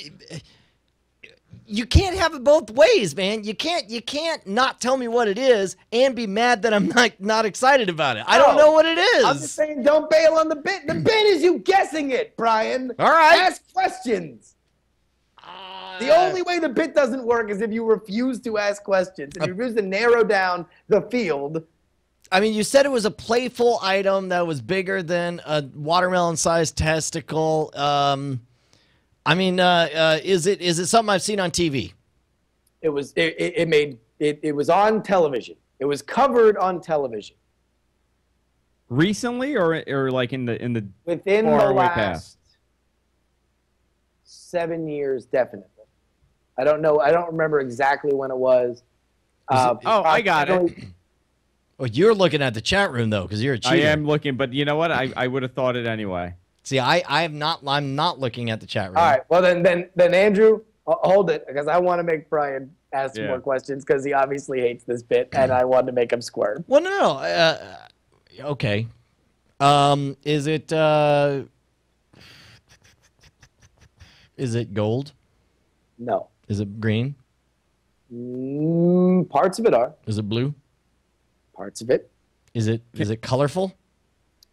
you can't have it both ways, man. You can't not tell me what it is and be mad that I'm not excited about it. I don't know what it is.
I'm just saying, don't bail on the bit. The bit is you guessing it, Brian.
All right.
Ask questions. The only way the bit doesn't work is if you refuse to ask questions. If you refuse to narrow down the field.
I mean, you said it was a playful item that was bigger than a watermelon-sized testicle. I mean, is it something I've seen on TV?
It was was on television. It was covered on television.
Recently, or like in the
within
far
the
away
last
past?
7 years, definitely. I don't know. I don't remember exactly when it was.
I got it.
Oh, you're looking at the chat room though, because you're a cheater.
I am looking, but you know what? I would have thought it anyway.
See, I'm not looking at the chat room.
All right. Well, then Andrew, hold it, because I want to make Brian ask some more questions because he obviously hates this bit, and I wanted to make him squirm.
Well, no. Okay. Is it gold?
No.
Is it green?
Parts of it are.
Is it blue?
Parts of it.
Is it colorful?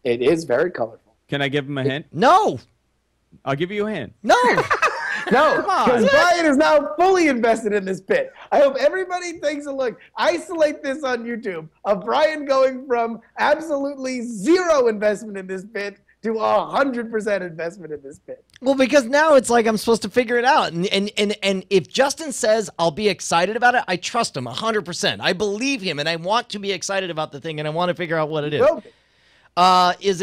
It is very colorful.
Can I give him a hint?
No.
I'll give you a hint.
No.
No, because Brian is now fully invested in this bit. I hope everybody takes a look. Isolate this on YouTube of Brian going from absolutely zero investment in this bit to 100% investment in this bit.
Well, because now it's like I'm supposed to figure it out. And if Justin says I'll be excited about it, I trust him 100%. I believe him, and I want to be excited about the thing, and I want to figure out what it is. Is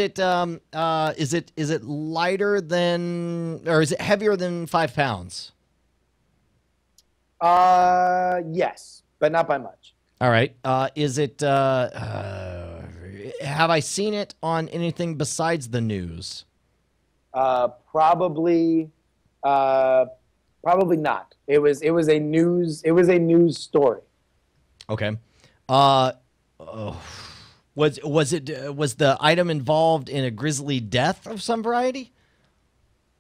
it lighter than, or is it heavier than 5 pounds?
Yes, but not by much.
All right. Is it, have I seen it on anything besides the news?
Probably not. It was a news story.
Okay. Was the item involved in a grisly death of some variety?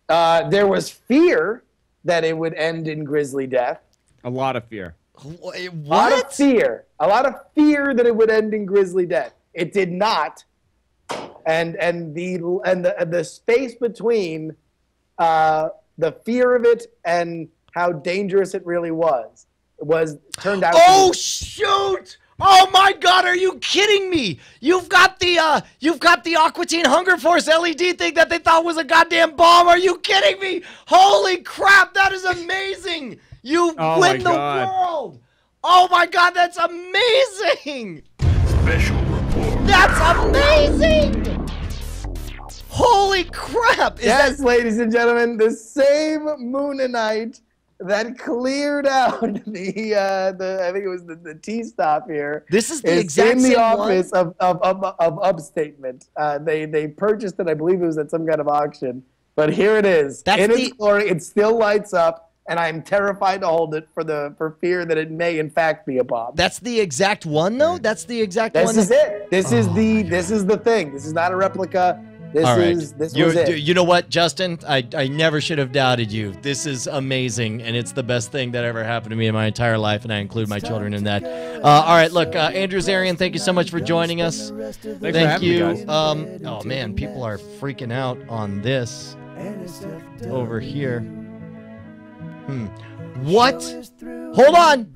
There was fear that it would end in grisly death.
A lot of fear.
What?
A lot of fear. A lot of fear that it would end in grisly death. It did not. And the space between the fear of it and how dangerous it really was turned out.
Oh shoot! Oh my God! Are you kidding me? You've got the Aqua Teen Hunger Force LED thing that they thought was a goddamn bomb. Are you kidding me? Holy crap! That is amazing. You win the world. Oh my God! That's amazing.
Special report.
That's amazing. Holy crap!
Yes, ladies and gentlemen, the same Moonanite that cleared out the I think it was the T stop here.
This is the exact
in the
same
office
one?
of Upstatement. They purchased it. I believe it was at some kind of auction. But here it is.
That's
in its glory. It still lights up, and I'm terrified to hold it for fear that it may in fact be a bomb.
That's the exact one, though. That's the exact one.
This is it. This is the thing. This is not a replica. This was it.
You know what, Justin? I never should have doubted you. This is amazing, and it's the best thing that ever happened to me in my entire life, and I include my children in that. All right, look, Andrew Zarian, thank you so much for joining us. Thank you.
Me, guys.
Oh, man, people are freaking out on this over here. What? Hold on.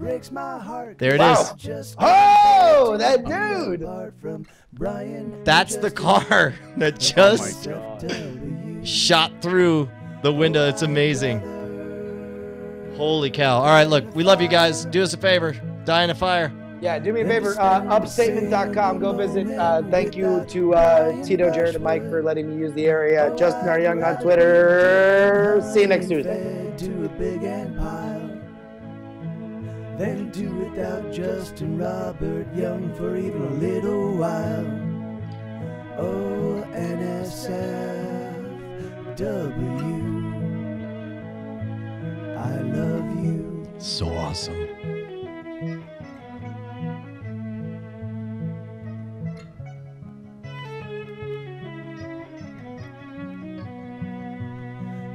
There it is.
Oh, that dude.
That's the car that just shot through the window. It's amazing. Holy cow. All right, look, we love you guys. Do us a favor. Die in a fire.
Yeah, do me a favor. Upstatement.com. Go visit. Thank you to Tito, Jared, and Mike for letting me use the area. Justin R. Young on Twitter. See you next Tuesday.
To a big ant pile, then do without Justin Robert Young for even a little while. Oh, NSFW, I love you.
So awesome.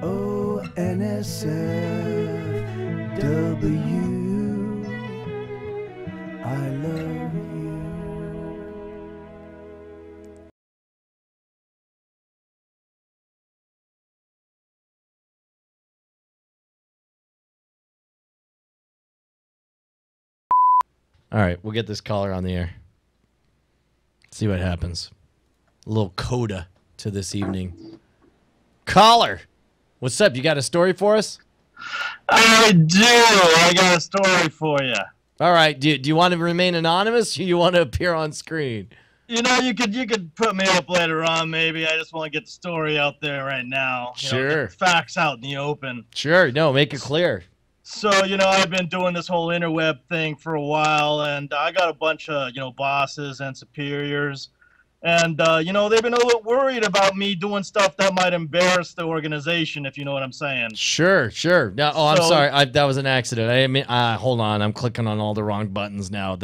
Oh, NSFW, I love you.
All right, we'll get this caller on the air. See what happens. A little coda to this evening. Caller, what's up? You got a story for us?
I do. I got a story for you.
All right. Do you want to remain anonymous, or you want to appear on screen?
You know, you could put me up later on, maybe. I just want to get the story out there right now. You know,
Sure.
get the facts out in the open.
Sure. No, make it clear.
So, you know, I've been doing this whole interweb thing for a while, and I got a bunch of, you know, bosses and superiors. And, you know, they've been a little worried about me doing stuff that might embarrass the organization, if you know what I'm saying.
Sure, sure. No, I'm
So-
sorry. That was an accident. I mean, hold on. I'm clicking on all the wrong buttons now.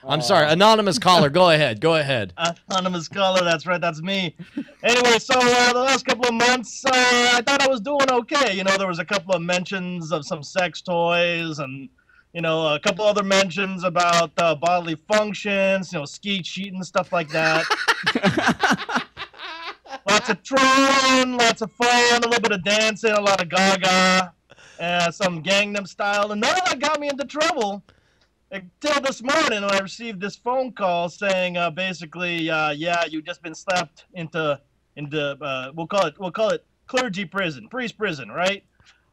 I'm sorry. Anonymous caller, go ahead. Go ahead.
Anonymous caller, that's right, that's me. Anyway, so the last couple of months, I thought I was doing okay. You know, there was a couple of mentions of some sex toys and, you know, a couple other mentions about bodily functions, you know, ski cheating, stuff like that. Lots of trolling, lots of fun, a little bit of dancing, a lot of gaga, some Gangnam Style, and none of that got me into trouble until this morning when I received this phone call saying basically, yeah, you've just been slapped into we'll call it clergy prison, priest prison, right?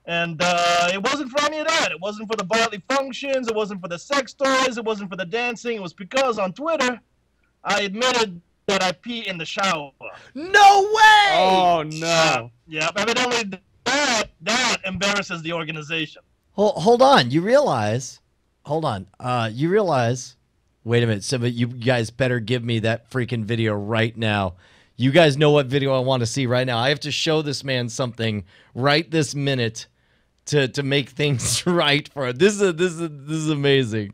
And it wasn't for any of that. It wasn't for the bodily functions. It wasn't for the sex toys. It wasn't for the dancing. It was because on Twitter, I admitted that I pee in the shower.
No way!
Oh, no.
Yeah, evidently that embarrasses the organization.
Hold on. You realize? Hold on. You realize? Wait a minute. So, but you guys better give me that freaking video right now. You guys know what video I want to see right now. I have to show this man something right this minute to make things right for it. This is amazing.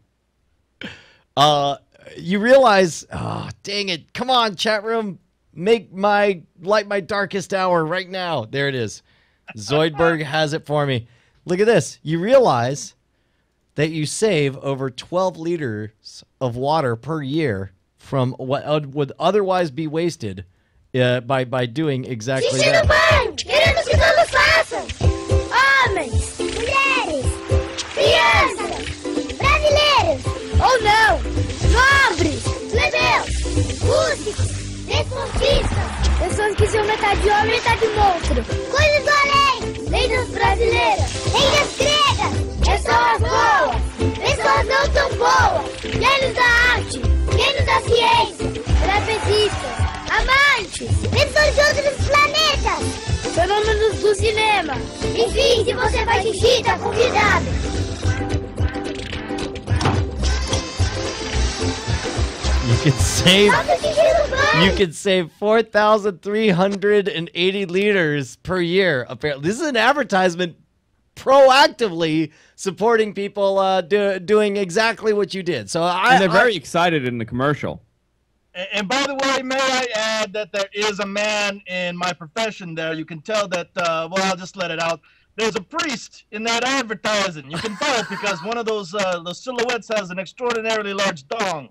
You realize? Oh, dang it! Come on, chat room. Light my darkest hour right now. There it is. Zoidberg has it for me. Look at this. You realize that you save over 12 liters of water per year from what would otherwise be wasted by doing exactly that.
Queremos que todos façam. Homens, mulheres, crianças, brasileiros ou não, nobres, plebeus, músicos, desportistas, pessoas que são metade homem e metade monstro, coisas do além, lendas brasileiras, lendas gregas, pessoas boas, pessoas não tão boas, gênios da arte, gênios da ciência, trapezistas, amantes, pessoas de outros planetas, fenômenos do cinema. Enfim, se você faz xixi, tá convidado.
You can save 4,380 liters per year. Apparently, this is an advertisement proactively supporting people doing exactly what you did. So
And they're very excited in the commercial.
And by the way, may I add that there is a man in my profession there. You can tell that, well, I'll just let it out. There's a priest in that advertising. You can tell because one of those silhouettes has an extraordinarily large dong.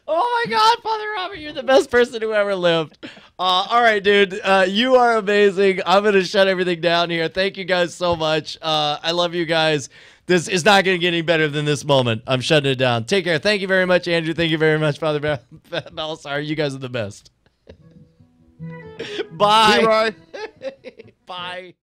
Oh my God, Father Robert, you're the best person who ever lived. All right, dude, you are amazing. I'm gonna shut everything down here. Thank you guys so much. I love you guys. This is not gonna get any better than this moment. I'm shutting it down. Take care. Thank you very much, Andrew. Thank you very much, Father Belisar. You guys are the best. Bye.
See you, Roy.
Bye.